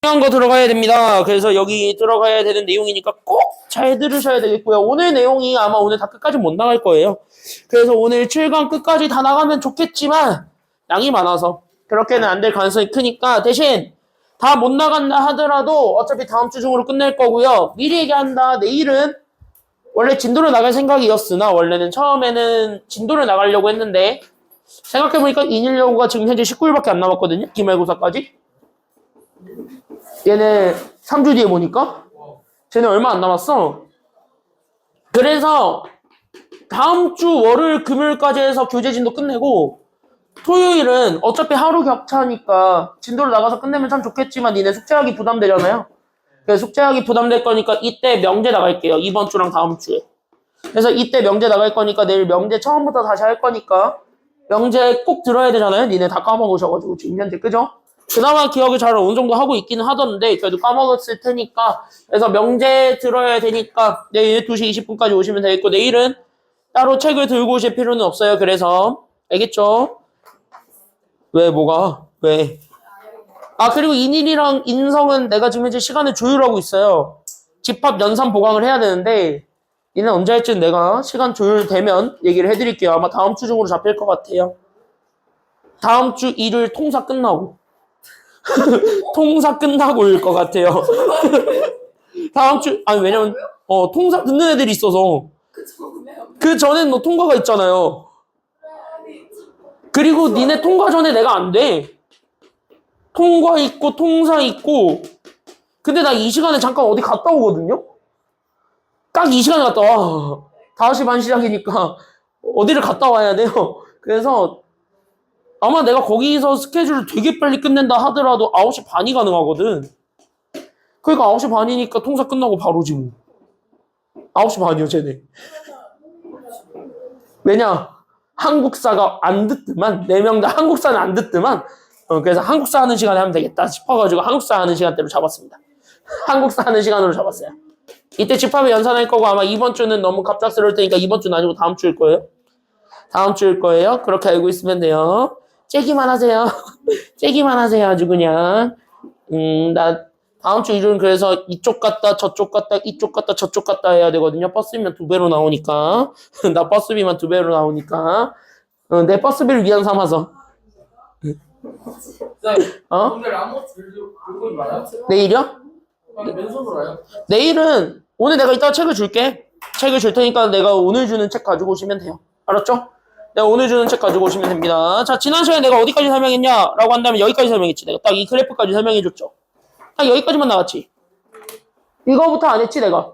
중요한 거 들어가야 됩니다. 그래서 여기 들어가야 되는 내용이니까 꼭 잘 들으셔야 되겠고요. 오늘 내용이 아마 오늘 다 끝까지 못 나갈 거예요. 그래서 오늘 7강 끝까지 다 나가면 좋겠지만 양이 많아서 그렇게는 안 될 가능성이 크니까 대신 다 못 나간다 하더라도 어차피 다음 주 중으로 끝낼 거고요. 미리 얘기한다. 내일은 원래 진도를 나갈 생각이었으나 원래는 처음에는 진도를 나가려고 했는데 생각해보니까 인일여고가 지금 현재 19일밖에 안 남았거든요. 기말고사까지. 얘네 3주 뒤에 보니까 쟤네 얼마 안 남았어. 그래서 다음 주 월요일 금요일까지 해서 교재 진도 끝내고 토요일은 어차피 하루 격차니까 진도를 나가서 끝내면 참 좋겠지만 니네 숙제하기 부담되잖아요. 그래서 숙제하기 부담될 거니까 이때 명제 나갈게요. 이번 주랑 다음 주에. 그래서 이때 명제 나갈 거니까 내일 명제 처음부터 다시 할 거니까 명제 꼭 들어야 되잖아요. 니네 다 까먹으셔가지고 지금 현재 그죠? 그나마 기억을 잘 어느 정도 하고 있기는 하던데 그래도 까먹었을 테니까 그래서 명제 들어야 되니까 내일 2시 20분까지 오시면 되겠고 내일은 따로 책을 들고 오실 필요는 없어요. 그래서 알겠죠? 왜 뭐가? 왜? 아 그리고 인일이랑 인성은 내가 지금 현재 시간을 조율하고 있어요. 집합 연산 보강을 해야 되는데 얘는 언제 할지는 내가 시간 조율되면 얘기를 해드릴게요. 아마 다음 주 중으로 잡힐 것 같아요. 다음 주 일요일 통사 끝나고 통사 끝나고 올 것 같아요. 다음 주 아니 왜냐면 통사 듣는 애들이 있어서 그 전엔 너 통과가 있잖아요. 그리고 니네 통과 전에 내가 안 돼. 통과 있고 통사 있고 근데 나 이 시간에 잠깐 어디 갔다 오거든요. 딱 이 시간에 갔다 와. 5시 반 시작이니까 어디를 갔다 와야 돼요. 그래서 아마 내가 거기서 스케줄을 되게 빨리 끝낸다 하더라도 9시 반이 가능하거든. 그러니까 9시 반이니까 통사 끝나고 바로 지금 9시 반이요 쟤네. 왜냐 한국사가 안 듣더만 4명 다 한국사는 안 듣더만 그래서 한국사 하는 시간에 하면 되겠다 싶어가지고 한국사 하는 시간대로 잡았습니다. 한국사 하는 시간으로 잡았어요. 이때 집합에 연산할 거고 아마 이번 주는 너무 갑작스러울 테니까 이번 주는 아니고 다음 주일 거예요. 다음 주일 거예요. 그렇게 알고 있으면 돼요. 째기만 하세요. 째기만 하세요. 아주 그냥. 나 다음 주 일요일은 그래서 이쪽 갔다 저쪽 갔다 이쪽 갔다 저쪽 갔다 해야 되거든요. 버스비만 2배로 나오니까. 나 버스비만 2배로 나오니까. 내 버스비를 위안 삼아서. 오늘 아무것도 들고 말아요? 내일이요? 맨손으로 해요? 내일은 오늘 내가 이따가 책을 줄게. 책을 줄 테니까 내가 오늘 주는 책 가지고 오시면 돼요. 알았죠? 내가 오늘 주는 책 가지고 오시면 됩니다. 자, 지난 시간에 내가 어디까지 설명했냐라고 한다면 여기까지 설명했지. 내가 딱 이 그래프까지 설명해줬죠. 딱 여기까지만 나왔지. 이거부터 안 했지 내가.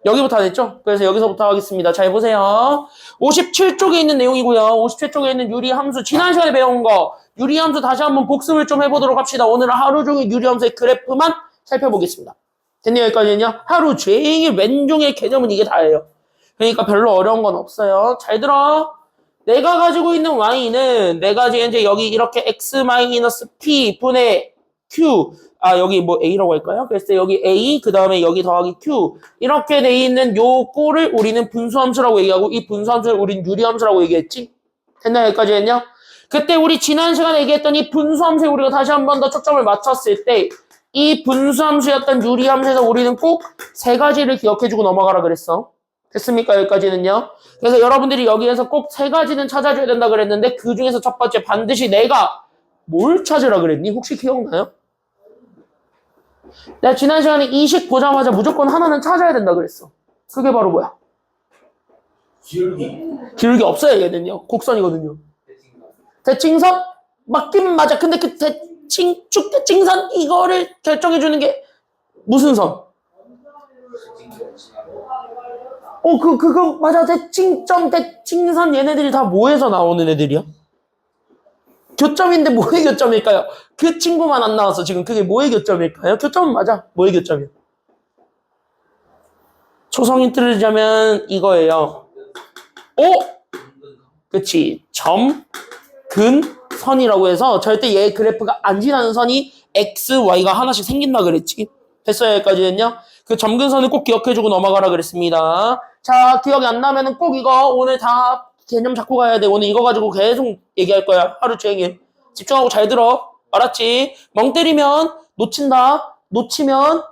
여기부터 안 했죠? 그래서 여기서부터 하겠습니다. 잘 보세요. 57쪽에 있는 내용이고요. 57쪽에 있는 유리함수. 지난 시간에 배운 거 유리함수 다시 한번 복습을 좀 해보도록 합시다. 오늘은 하루 종일 유리함수의 그래프만 살펴보겠습니다. 됐네요? 여기까지는요? 하루 종일 왼종의 개념은 이게 다예요. 그러니까 별로 어려운 건 없어요. 잘 들어. 내가 가지고 있는 y는 내가 지금 이제 여기 이렇게 x-p 분의 q 여기 뭐 a라고 할까요? 그래서 여기 a 그 다음에 여기 더하기 q 이렇게 돼 있는 요 꼴을 우리는 분수함수라고 얘기하고 이 분수함수를 우리는 유리함수라고 얘기했지? 됐나요? 여기까지 했냐? 그때 우리 지난 시간에 얘기했던 이 분수함수에 우리가 다시 한 번 더 초점을 맞췄을 때 이 분수함수였던 유리함수에서 우리는 꼭 3가지를 기억해주고 넘어가라 그랬어. 됐습니까? 여기까지는요. 그래서 여러분들이 여기에서 꼭 3가지는 찾아줘야 된다 그랬는데 그 중에서 첫 번째 반드시 내가 뭘 찾으라 그랬니? 혹시 기억나요? 내가 지난 시간에 이식 보자마자 무조건 하나는 찾아야 된다 그랬어. 그게 바로 뭐야? 기울기 없어요 얘는요. 곡선이거든요. 대칭선? 맞긴 맞아. 근데 그 축대칭선 이거를 결정해주는 게 무슨 선? 그거 맞아. 대칭점, 대칭선 얘네들이 다 뭐에서 나오는 애들이야? 교점인데 뭐의 교점일까요? 그 친구만 안 나와서 지금 그게 뭐의 교점일까요? 교점은 맞아. 뭐의 교점이야? 초성 힌트를 주자면 이거예요. 그치. 점, 근, 선이라고 해서 절대 얘 그래프가 안 지나는 선이 x, y가 하나씩 생긴다 그랬지. 됐어요? 여기까지는요. 그 점근선을 꼭 기억해주고 넘어가라 그랬습니다. 자, 기억이 안 나면은 꼭 이거 오늘 다 개념 잡고 가야 돼. 오늘 이거 가지고 계속 얘기할 거야. 하루 종일. 집중하고 잘 들어. 알았지? 멍 때리면 놓친다. 놓치면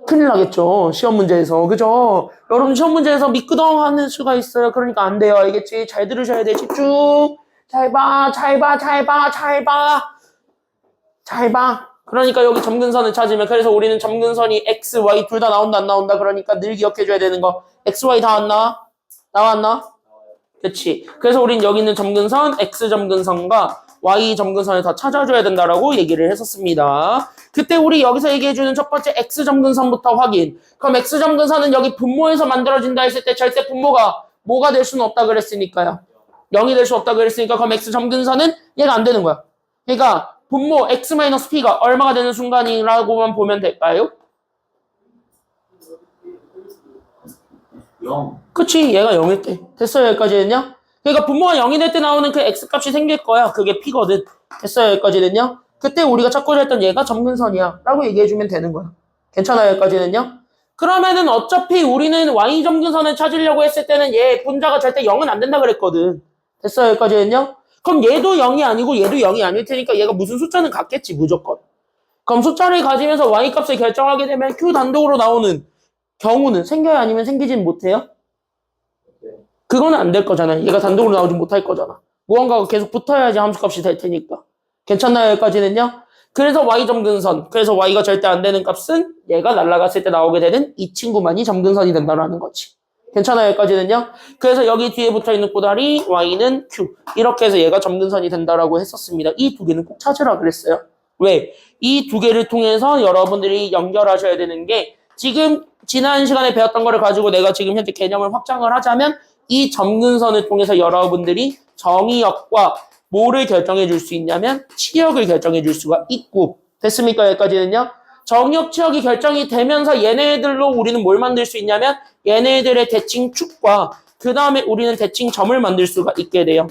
큰일 나겠죠. 시험 문제에서. 그죠? 여러분 시험 문제에서 미끄덩하는 수가 있어요. 그러니까 안 돼요. 알겠지? 잘 들으셔야 돼. 집중. 잘 봐. 잘 봐. 잘 봐. 잘 봐. 잘 봐. 그러니까 여기 점근선을 찾으면 그래서 우리는 점근선이 x, y 둘 다 나온다 안 나온다 그러니까 늘 기억해줘야 되는 거 x, y 다 안 나와? 나왔나? 그치. 그래서 우린 여기 있는 점근선 x 점근선과 y 점근선을 다 찾아줘야 된다라고 얘기를 했었습니다. 그때 우리 여기서 얘기해주는 첫 번째 x 점근선부터 확인. 그럼 x 점근선은 여기 분모에서 만들어진다 했을 때 절대 분모가 뭐가 될 수는 없다 그랬으니까요. 0이 될 수 없다 그랬으니까 그럼 x 점근선은 얘가 안 되는 거야. 그러니까 분모 x-p가 얼마가 되는 순간이라고만 보면 될까요? 0. 그치, 얘가 0일 때. 됐어요, 여기까지는요? 그러니까 분모가 0이 될 때 나오는 그 x값이 생길 거야. 그게 p거든. 됐어요, 여기까지는요? 그때 우리가 찾고자 했던 얘가 점근선이야. 라고 얘기해주면 되는 거야. 괜찮아요, 여기까지는요? 그러면은 어차피 우리는 y 점근선을 찾으려고 했을 때는 얘 분자가 절대 0은 안 된다 그랬거든. 됐어요, 여기까지는요? 그럼 얘도 0이 아니고 얘도 0이 아닐 테니까 얘가 무슨 숫자는 같겠지, 무조건. 그럼 숫자를 가지면서 y값을 결정하게 되면 q 단독으로 나오는 경우는 생겨야 아니면 생기진 못해요? 그거는 안 될 거잖아요. 얘가 단독으로 나오지 못할 거잖아. 무언가가 계속 붙어야지 함수값이 될 테니까. 괜찮나요? 여기까지는요? 그래서 y 점근선, 그래서 y가 절대 안 되는 값은 얘가 날아갔을 때 나오게 되는 이 친구만이 점근선이 된다라는 거지. 괜찮아요? 여기까지는요? 그래서 여기 뒤에 붙어있는 꼬다리 y는 q. 이렇게 해서 얘가 점근선이 된다라고 했었습니다. 이 두 개는 꼭 찾으라 그랬어요. 왜? 이 두 개를 통해서 여러분들이 연결하셔야 되는 게 지금 지난 시간에 배웠던 거를 가지고 내가 지금 현재 개념을 확장을 하자면 이 점근선을 통해서 여러분들이 정의역과 뭐를 결정해 줄 수 있냐면 치역을 결정해 줄 수가 있고 됐습니까? 여기까지는요? 정의역 치역이 결정이 되면서 얘네들로 우리는 뭘 만들 수 있냐면 얘네들의 대칭축과 그 다음에 우리는 대칭점을 만들 수가 있게 돼요.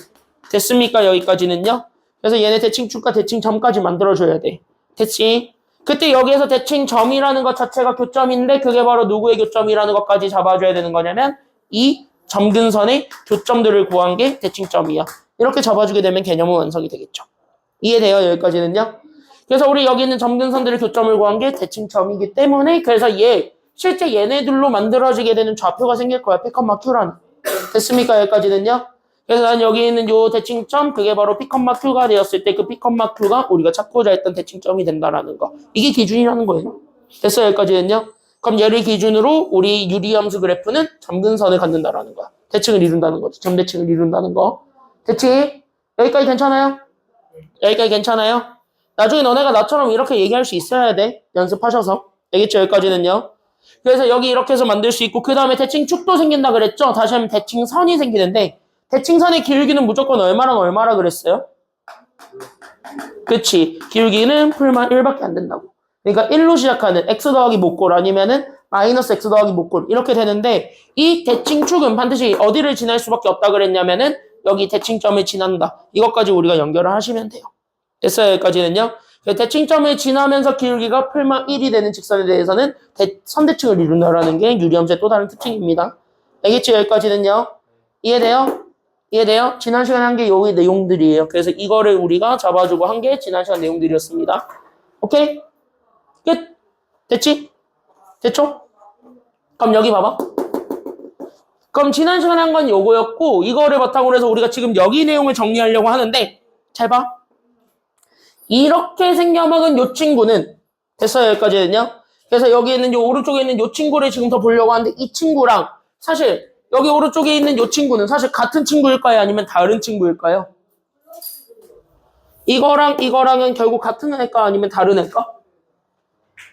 됐습니까? 여기까지는요? 그래서 얘네 대칭축과 대칭점까지 만들어줘야 돼. 됐지? 그때 여기에서 대칭점이라는 것 자체가 교점인데 그게 바로 누구의 교점이라는 것까지 잡아줘야 되는 거냐면 이 점근선의 교점들을 구한 게 대칭점이야. 이렇게 잡아주게 되면 개념은 완성이 되겠죠. 이해돼요? 여기까지는요? 그래서 우리 여기 있는 점근선들의 교점을 구한 게 대칭점이기 때문에 그래서 실제 얘네들로 만들어지게 되는 좌표가 생길 거야. P, Q라는. 됐습니까? 여기까지는요? 그래서 난 여기 있는 요 대칭점 그게 바로 P, Q가 되었을 때 그 P, Q가 우리가 찾고자 했던 대칭점이 된다라는 거. 이게 기준이라는 거예요. 됐어요? 여기까지는요? 그럼 얘를 기준으로 우리 유리함수 그래프는 점근선을 갖는다라는 거야. 대칭을 이룬다는 거지. 점대칭을 이룬다는 거. 됐지? 여기까지 괜찮아요? 여기까지 괜찮아요? 나중에 너네가 나처럼 이렇게 얘기할 수 있어야 돼. 연습하셔서. 알겠죠? 여기까지는요. 그래서 여기 이렇게 해서 만들 수 있고 그 다음에 대칭축도 생긴다 그랬죠? 다시 하면 대칭선이 생기는데 대칭선의 기울기는 무조건 얼마랑 얼마라 그랬어요? 그치. 기울기는 풀만 1밖에 안 된다고. 그러니까 1로 시작하는 x 더하기 목골 아니면은 마이너스 x 더하기 목골 이렇게 되는데 이 대칭축은 반드시 어디를 지날 수밖에 없다 그랬냐면은 여기 대칭점을 지난다. 이것까지 우리가 연결을 하시면 돼요. 됐어요? 여기까지는요. 대칭점을 지나면서 기울기가 풀만 1이 되는 직선에 대해서는 선대칭을 이룬다라는 게 유리함수의 또 다른 특징입니다. 알겠죠? 여기까지는요. 이해돼요? 이해돼요? 지난 시간에 한 게 여기 내용들이에요. 그래서 이거를 우리가 잡아주고 한 게 지난 시간 내용들이었습니다. 오케이? 끝? 됐지? 됐죠? 그럼 여기 봐봐. 그럼 지난 시간에 한 건 요거였고 이거를 바탕으로 해서 우리가 지금 여기 내용을 정리하려고 하는데 잘 봐. 이렇게 생겨먹은 요 친구는 됐어요? 여기까지는요? 그래서 여기 있는 요 오른쪽에 있는 요 친구를 지금 더 보려고 하는데 이 친구랑 사실 여기 오른쪽에 있는 요 친구는 사실 같은 친구일까요? 아니면 다른 친구일까요? 이거랑 이거랑은 결국 같은 애일까? 아니면 다른 애일까?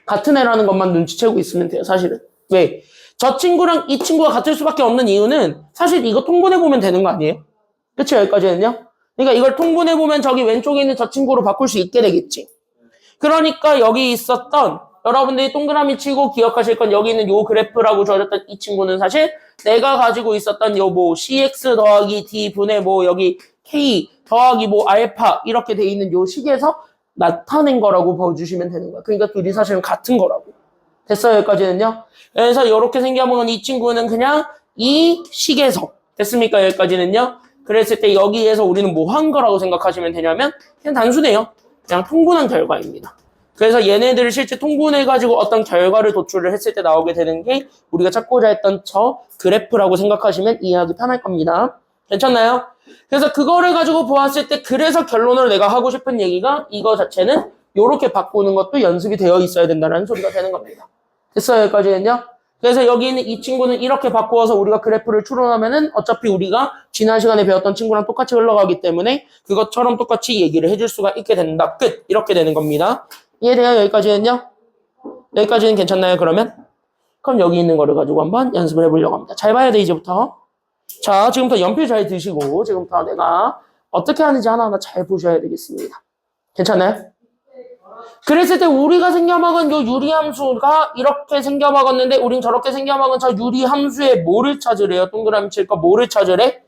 같은 애라는 것만 눈치채고 있으면 돼요, 사실은. 왜? 저 친구랑 이 친구가 같을 수밖에 없는 이유는 사실 이거 통분해보면 되는 거 아니에요? 그치? 여기까지는요? 그러니까 이걸 통분해보면 저기 왼쪽에 있는 저 친구로 바꿀 수 있게 되겠지. 그러니까 여기 있었던 여러분들이 동그라미 치고 기억하실 건 여기 있는 요 그래프라고 줘졌던 이 친구는 사실 내가 가지고 있었던 요 뭐 cx 더하기 d 분의 뭐 여기 k 더하기 뭐 알파 이렇게 돼 있는 요 식에서 나타낸 거라고 봐주시면 되는 거야. 그러니까 둘이 사실은 같은 거라고. 됐어요? 여기까지는요? 그래서 이렇게 생겨보면 이 친구는 그냥 이 식에서 됐습니까? 여기까지는요? 그랬을 때 여기에서 우리는 뭐 한 거라고 생각하시면 되냐면 그냥 단순해요. 그냥 통분한 결과입니다. 그래서 얘네들을 실제 통분해가지고 어떤 결과를 도출을 했을 때 나오게 되는 게 우리가 찾고자 했던 저 그래프라고 생각하시면 이해하기 편할 겁니다. 괜찮나요? 그래서 그거를 가지고 보았을 때 그래서 결론으로 내가 하고 싶은 얘기가 이거 자체는 이렇게 바꾸는 것도 연습이 되어 있어야 된다는 소리가 되는 겁니다. 됐어요? 여기까지는요? 그래서 여기 있는 이 친구는 이렇게 바꾸어서 우리가 그래프를 추론하면은 어차피 우리가 지난 시간에 배웠던 친구랑 똑같이 흘러가기 때문에 그것처럼 똑같이 얘기를 해줄 수가 있게 된다. 끝! 이렇게 되는 겁니다. 이해돼요? 여기까지는요? 여기까지는 괜찮나요? 그러면? 그럼 여기 있는 거를 가지고 한번 연습을 해보려고 합니다. 잘 봐야 돼, 이제부터. 자, 지금부터 연필 잘 드시고 지금부터 내가 어떻게 하는지 하나하나 잘 보셔야 되겠습니다. 괜찮나요? 그랬을 때 우리가 생겨먹은 요 유리함수가 이렇게 생겨먹었는데 우린 저렇게 생겨먹은 저 유리함수의 뭐를 찾으래요? 동그라미 칠 거 뭐를 찾으래?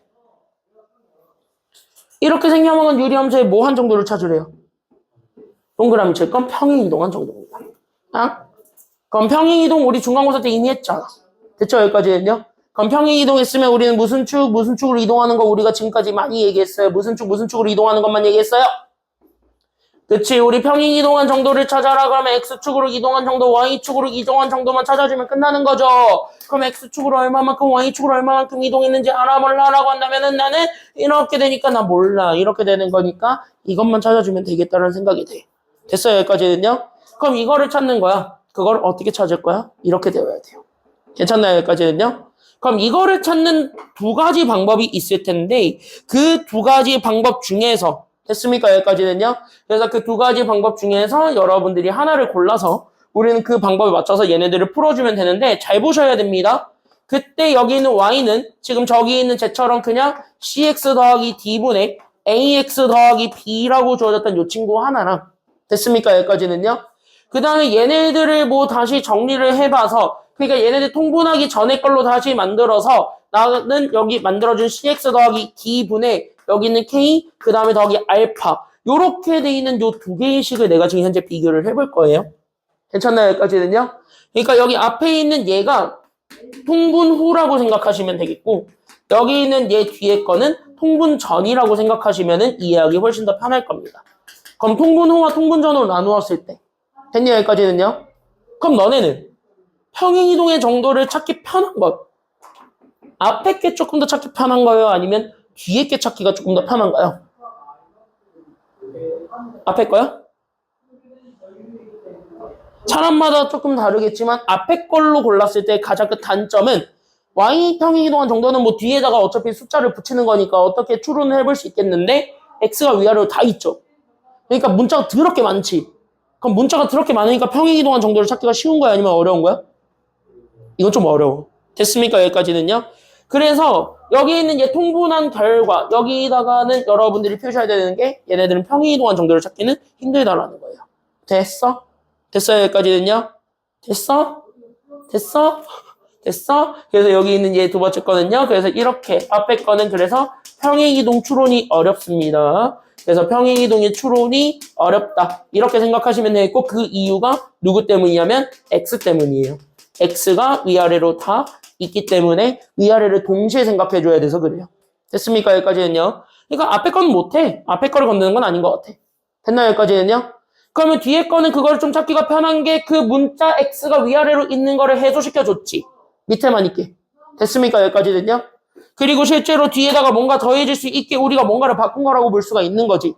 이렇게 생겨먹은 유리함수의 뭐 한 정도를 찾으래요? 동그라미 칠 건 평행이동한 정도입니다. 아? 그럼 평행이동 우리 중간고사 때 이미 했잖아. 됐죠? 여기까지는요? 그럼 평행이동했으면 우리는 무슨 축으로 이동하는 거 우리가 지금까지 많이 얘기했어요. 무슨 축으로 이동하는 것만 얘기했어요? 그치? 우리 평행이동한 정도를 찾아라. 그러면 X축으로 이동한 정도, Y축으로 이동한 정도만 찾아주면 끝나는 거죠. 그럼 X축으로 얼마만큼, Y축으로 얼마만큼 이동했는지 알아 몰라라고 한다면은 나는 이렇게 되니까 나 몰라. 이렇게 되는 거니까 이것만 찾아주면 되겠다는 생각이 돼. 됐어요? 여기까지는요? 그럼 이거를 찾는 거야. 그걸 어떻게 찾을 거야? 이렇게 되어야 돼요. 괜찮나요? 여기까지는요? 그럼 이거를 찾는 두 가지 방법이 있을 텐데 그 두 가지 방법 중에서 됐습니까? 여기까지는요? 그래서 그 두 가지 방법 중에서 여러분들이 하나를 골라서 우리는 그 방법에 맞춰서 얘네들을 풀어주면 되는데 잘 보셔야 됩니다. 그때 여기 있는 y는 지금 저기 있는 쟤처럼 그냥 cx 더하기 d분의 ax 더하기 b라고 주어졌던 이 친구 하나랑 됐습니까? 여기까지는요? 그 다음에 얘네들을 뭐 다시 정리를 해봐서 그러니까 얘네들 통분하기 전에 걸로 다시 만들어서 나는 여기 만들어준 cx 더하기 d분의 여기 있는 k 그 다음에 더하기 알파 요렇게 돼 있는 요 두 개의 식을 내가 지금 현재 비교를 해볼 거예요. 괜찮나요? 여기까지는요? 그러니까 여기 앞에 있는 얘가 통분 후라고 생각하시면 되겠고 여기 있는 얘 뒤에 거는 통분 전이라고 생각하시면 이해하기 훨씬 더 편할 겁니다. 그럼 통분 후와 통분 전으로 나누었을 때 됐냐? 여기까지는요? 그럼 너네는 평행이동의 정도를 찾기 편한 것 앞에 게 조금 더 찾기 편한 거예요? 아니면 뒤에 게 찾기가 조금 더 편한가요? 앞에 거요? 사람마다 조금 다르겠지만 앞에 걸로 골랐을 때 가장 큰 단점은 y 평행이동한 정도는 뭐 뒤에다가 어차피 숫자를 붙이는 거니까 어떻게 추론을 해볼 수 있겠는데 x가 위아래로 다 있죠. 그러니까 문자가 더럽게 많지. 그럼 문자가 더럽게 많으니까 평행이동한 정도를 찾기가 쉬운 거야? 아니면 어려운 거야? 이건 좀 어려워. 됐습니까? 여기까지는요? 그래서 여기 있는 얘 통분한 결과 여기다가는 여러분들이 표시해야 되는 게 얘네들은 평행이동한 정도를 찾기는 힘들다라는 거예요. 됐어? 됐어요? 여기까지는요? 됐어? 됐어? 됐어? 그래서 여기 있는 얘 두 번째 거는요. 그래서 이렇게 앞에 거는 그래서 평행이동 추론이 어렵습니다. 그래서 평행이동의 추론이 어렵다. 이렇게 생각하시면 되겠고 그 이유가 누구 때문이냐면 x 때문이에요. x가 위아래로 다 있기 때문에 위아래를 동시에 생각해줘야 돼서 그래요. 됐습니까? 여기까지는요. 그러니까 앞에 거는 못해. 앞에 거를 건드는 건 아닌 것 같아. 됐나요? 여기까지는요. 그러면 뒤에 거는 그걸 좀 찾기가 편한 게 그 문자 x가 위아래로 있는 거를 해소시켜줬지. 밑에만 있게. 됐습니까? 여기까지는요. 그리고 실제로 뒤에다가 뭔가 더해질 수 있게 우리가 뭔가를 바꾼 거라고 볼 수가 있는 거지.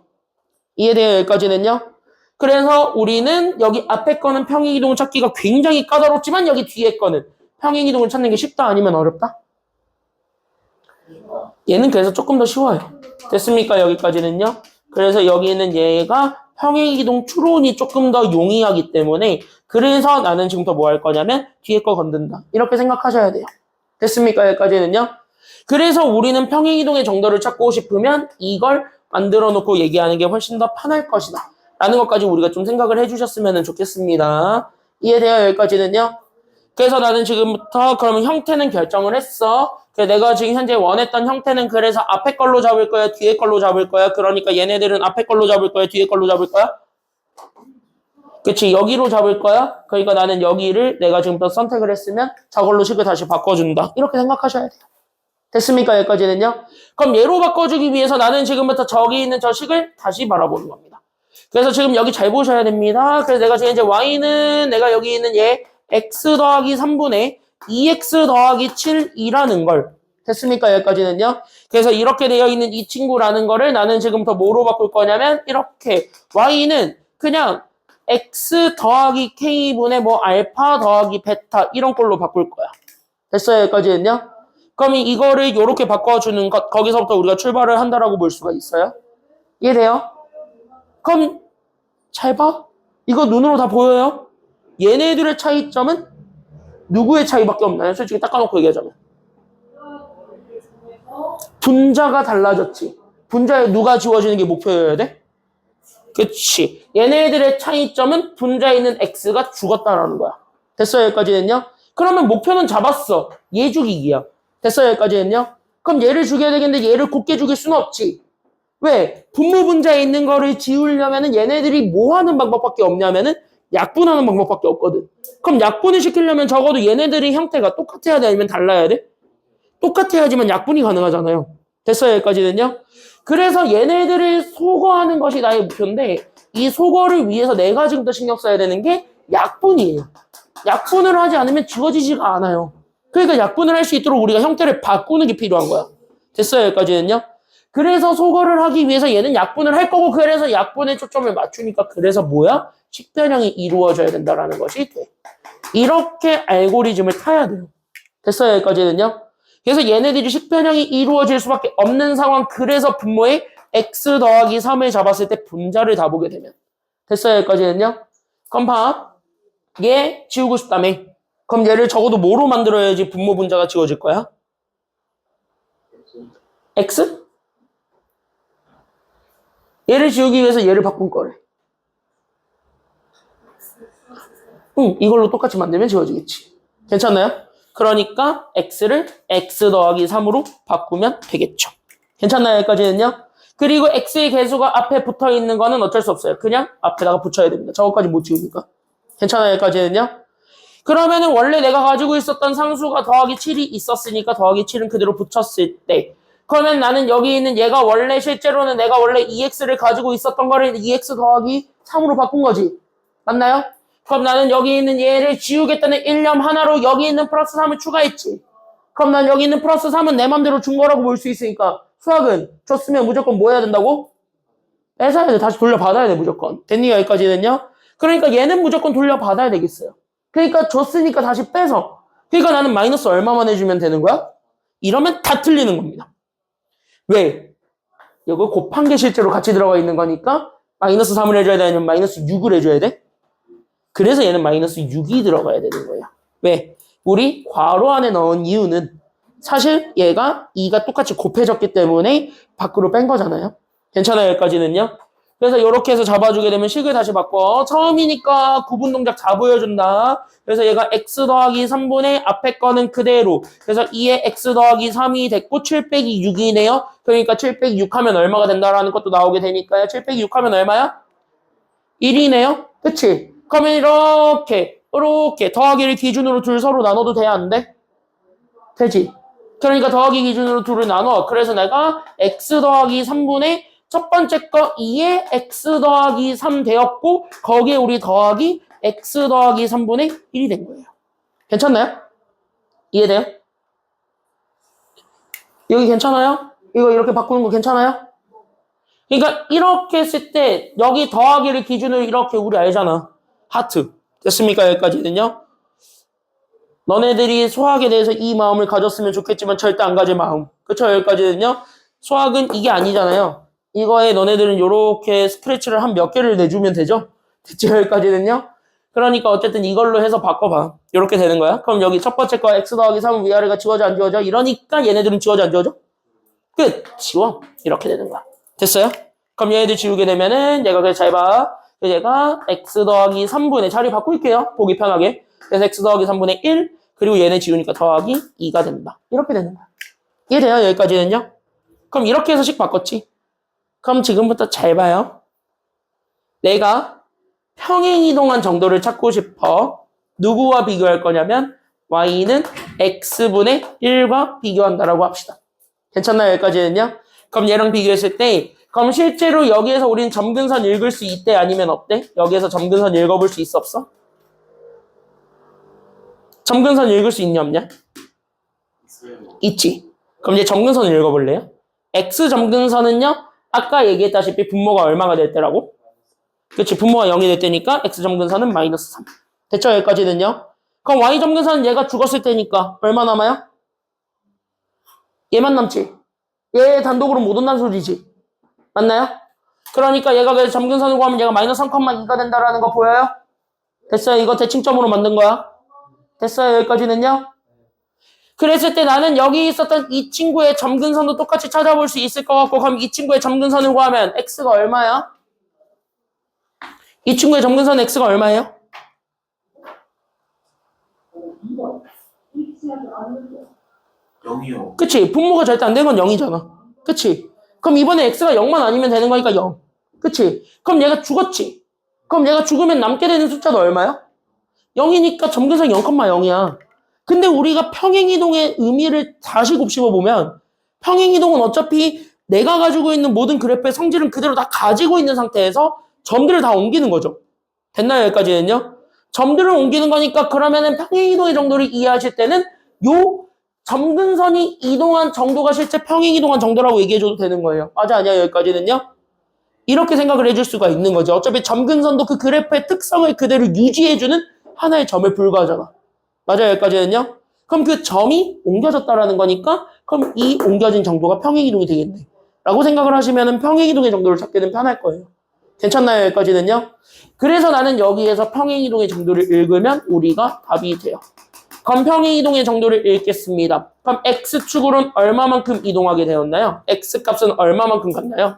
이해돼요? 여기까지는요. 그래서 우리는 여기 앞에 거는 평행이동을 찾기가 굉장히 까다롭지만 여기 뒤에 거는 평행이동을 찾는 게 쉽다 아니면 어렵다? 얘는 그래서 조금 더 쉬워요. 됐습니까? 여기까지는요. 그래서 여기는 얘가 평행이동 추론이 조금 더 용이하기 때문에 그래서 나는 지금부터 뭐 할 거냐면 뒤에 거 건든다. 이렇게 생각하셔야 돼요. 됐습니까? 여기까지는요. 그래서 우리는 평행이동의 정도를 찾고 싶으면 이걸 만들어 놓고 얘기하는 게 훨씬 더 편할 것이다. 라는 것까지 우리가 좀 생각을 해주셨으면 좋겠습니다. 이해돼요? 여기까지는요. 그래서 나는 지금부터 그러면 형태는 결정을 했어. 그래서 내가 지금 현재 원했던 형태는 그래서 앞에 걸로 잡을 거야? 뒤에 걸로 잡을 거야? 그러니까 얘네들은 앞에 걸로 잡을 거야? 뒤에 걸로 잡을 거야? 그치? 여기로 잡을 거야? 그러니까 나는 여기를 내가 지금부터 선택을 했으면 저걸로 식을 다시 바꿔준다. 이렇게 생각하셔야 돼요. 됐습니까? 여기까지는요? 그럼 얘로 바꿔주기 위해서 나는 지금부터 저기 있는 저 식을 다시 바라보는 겁니다. 그래서 지금 여기 잘 보셔야 됩니다. 그래서 내가 지금 이제 y는 내가 여기 있는 얘 x 더하기 3분의 2x 더하기 7이라는 걸 됐습니까? 여기까지는요. 그래서 이렇게 되어 있는 이 친구라는 거를 나는 지금부터 뭐로 바꿀 거냐면 이렇게 y는 그냥 x 더하기 k분의 뭐 알파 더하기 베타 이런 걸로 바꿀 거야. 됐어요? 여기까지는요. 그럼 이거를 이렇게 바꿔주는 것 거기서부터 우리가 출발을 한다라고 볼 수가 있어요. 이해돼요? 그럼 잘 봐. 이거 눈으로 다 보여요? 얘네들의 차이점은 누구의 차이밖에 없나요? 솔직히 닦아놓고 얘기하자면. 분자가 달라졌지. 분자에 누가 지워지는 게 목표여야 돼? 그치. 얘네들의 차이점은 분자에 있는 x가 죽었다라는 거야. 됐어요? 여기까지는요? 그러면 목표는 잡았어. 얘 죽이기야. 됐어요? 여기까지는요? 그럼 얘를 죽여야 되겠는데 얘를 곱게 죽일 수는 없지. 왜? 분모 분자에 있는 거를 지우려면은 얘네들이 뭐 하는 방법밖에 없냐면은 약분하는 방법밖에 없거든. 그럼 약분을 시키려면 적어도 얘네들의 형태가 똑같아야 돼? 아니면 달라야 돼? 똑같아야지만 약분이 가능하잖아요. 됐어요? 여기까지는요? 그래서 얘네들을 소거하는 것이 나의 목표인데 이 소거를 위해서 내가 지금부터 신경 써야 되는 게 약분이에요. 약분을 하지 않으면 지워지지가 않아요. 그러니까 약분을 할 수 있도록 우리가 형태를 바꾸는 게 필요한 거야. 됐어요? 여기까지는요? 그래서 소거를 하기 위해서 얘는 약분을 할 거고 그래서 약분에 초점을 맞추니까 그래서 뭐야? 식변형이 이루어져야 된다라는 것이 돼. 이렇게 알고리즘을 타야 돼요. 됐어요? 여기까지는요? 그래서 얘네들이 식변형이 이루어질 수밖에 없는 상황 그래서 분모에 x 더하기 3을 잡았을 때 분자를 다 보게 되면 됐어요? 여기까지는요? 그럼 봐. 얘 지우고 싶다며. 그럼 얘를 적어도 뭐로 만들어야지 분모 분자가 지워질 거야? x? 얘를 지우기 위해서 얘를 바꾼 거래. 응, 이걸로 똑같이 만들면 지워지겠지. 괜찮나요? 그러니까 x를 x 더하기 3으로 바꾸면 되겠죠. 괜찮나요? 여기까지는요? 그리고 x의 개수가 앞에 붙어 있는 거는 어쩔 수 없어요. 그냥 앞에다가 붙여야 됩니다. 저거까지 못 지우니까. 괜찮아요? 여기까지는요? 그러면은 원래 내가 가지고 있었던 상수가 더하기 7이 있었으니까 더하기 7은 그대로 붙였을 때 그러면 나는 여기 있는 얘가 원래 실제로는 내가 원래 2x를 가지고 있었던 거를 2x 더하기 3으로 바꾼 거지. 맞나요? 그럼 나는 여기 있는 얘를 지우겠다는 일념 하나로 여기 있는 플러스 3을 추가했지. 그럼 난 여기 있는 플러스 3은 내 맘대로 준 거라고 볼 수 있으니까 수학은 줬으면 무조건 뭐 해야 된다고? 뺏어야 돼. 다시 돌려받아야 돼 무조건. 됐니가 여기까지는요? 그러니까 얘는 무조건 돌려받아야 되겠어요. 그러니까 줬으니까 다시 빼서. 그러니까 나는 마이너스 얼마만 해주면 되는 거야? 이러면 다 틀리는 겁니다. 왜? 여기 곱한 게 실제로 같이 들어가 있는 거니까 마이너스 3을 해줘야 돼? 아니면 마이너스 6을 해줘야 돼? 그래서 얘는 마이너스 6이 들어가야 되는 거예요. 왜? 우리 괄호 안에 넣은 이유는 사실 얘가 2가 똑같이 곱해졌기 때문에 밖으로 뺀 거잖아요. 괜찮아요? 여기까지는요? 그래서 이렇게 해서 잡아주게 되면 식을 다시 바꿔. 처음이니까 구분 동작 다 보여준다. 그래서 얘가 x 더하기 3분의 앞에 거는 그대로. 그래서 2에 x 더하기 3이 됐고 7 빼기 6이네요. 그러니까 7 빼기 6 하면 얼마가 된다라는 것도 나오게 되니까요. 7 빼기 6 하면 얼마야? 1이네요. 그치? 그러면 이렇게 더하기를 기준으로 둘 서로 나눠도 돼? 안 돼? 되지? 그러니까 더하기 기준으로 둘을 나눠. 그래서 내가 x 더하기 3분의 첫 번째 거 2에 x 더하기 3 되었고 거기에 우리 더하기 x 더하기 3분의 1이 된 거예요. 괜찮나요? 이해돼요? 여기 괜찮아요? 이거 이렇게 바꾸는 거 괜찮아요? 그러니까 이렇게 했을 때 여기 더하기를 기준으로 이렇게 우리 알잖아. 하트. 됐습니까? 여기까지는요? 너네들이 수학에 대해서 이 마음을 가졌으면 좋겠지만 절대 안 가질 마음. 그쵸? 여기까지는요? 수학은 이게 아니잖아요. 이거에 너네들은 요렇게 스크래치를 한 몇 개를 내주면 되죠? 됐죠? 여기까지는요? 그러니까 어쨌든 이걸로 해서 바꿔봐. 요렇게 되는 거야. 그럼 여기 첫 번째 거 x 더하기 3은 위아래가 지워져 안 지워져? 이러니까 얘네들은 지워져 안 지워져? 끝! 지워. 이렇게 되는 거야. 됐어요? 그럼 얘네들 지우게 되면은 얘가 그냥 잘 봐. 얘가 x 더하기 3분의 자리 바꿀게요. 보기 편하게. 그래서 x 더하기 3분의 1 그리고 얘네 지우니까 더하기 2가 된다. 이렇게 되는 거야. 이해돼요? 여기까지는요? 그럼 이렇게 해서 식 바꿨지. 그럼 지금부터 잘 봐요. 내가 평행이동한 정도를 찾고 싶어. 누구와 비교할 거냐면 y는 x분의 1과 비교한다라고 합시다. 괜찮나요? 여기까지는요? 그럼 얘랑 비교했을 때 그럼 실제로 여기에서 우리는 점근선 읽을 수 있대? 아니면 없대? 여기에서 점근선 읽어볼 수 있어 없어? 점근선 읽을 수 있냐 없냐? 있지. 그럼 이제 점근선을 읽어볼래요? X 점근선은요, 아까 얘기했다시피 분모가 얼마가 될 때라고? 그치, 분모가 0이 될 때니까 X 점근선은 마이너스 3. 됐죠, 여기까지는요? 그럼 Y 점근선은 얘가 죽었을 때니까 얼마 남아요? 얘만 남지. 얘 단독으로 못 온다는 소리지. 맞나요? 그러니까 얘가 왜 점근선을 구하면 얘가 마이너스 3,2가 된다라는 거 보여요? 됐어요? 이거 대칭점으로 만든 거야. 됐어요? 여기까지는요? 그랬을 때 나는 여기 있었던 이 친구의 점근선도 똑같이 찾아볼 수 있을 것 같고, 그럼 이 친구의 점근선을 구하면 x가 얼마야? 이 친구의 점근선 x가 얼마예요? 영이요. 그치? 분모가 절대 안 되는 건 0이잖아. 그치? 그럼 이번에 x가 0만 아니면 되는 거니까 0. 그치? 그럼 얘가 죽었지? 그럼 얘가 죽으면 남게 되는 숫자도 얼마야? 0이니까 점근선 0,0이야. 근데 우리가 평행이동의 의미를 다시 곱씹어보면 평행이동은 어차피 내가 가지고 있는 모든 그래프의 성질은 그대로 다 가지고 있는 상태에서 점들을 다 옮기는 거죠. 됐나요? 여기까지는요? 점들을 옮기는 거니까 그러면은 평행이동의 정도를 이해하실 때는 요 점근선이 이동한 정도가 실제 평행이동한 정도라고 얘기해줘도 되는 거예요. 맞아, 아니야? 여기까지는요? 이렇게 생각을 해줄 수가 있는 거죠. 어차피 점근선도 그 그래프의 특성을 그대로 유지해주는 하나의 점에 불과하잖아. 맞아요, 여기까지는요? 그럼 그 점이 옮겨졌다라는 거니까 그럼 이 옮겨진 정도가 평행이동이 되겠네. 라고 생각을 하시면 평행이동의 정도를 찾기는 편할 거예요. 괜찮나요, 여기까지는요? 그래서 나는 여기에서 평행이동의 정도를 읽으면 우리가 답이 돼요. 그럼 평행이동의 정도를 읽겠습니다. 그럼 x축으로는 얼마만큼 이동하게 되었나요? x값은 얼마만큼 갔나요?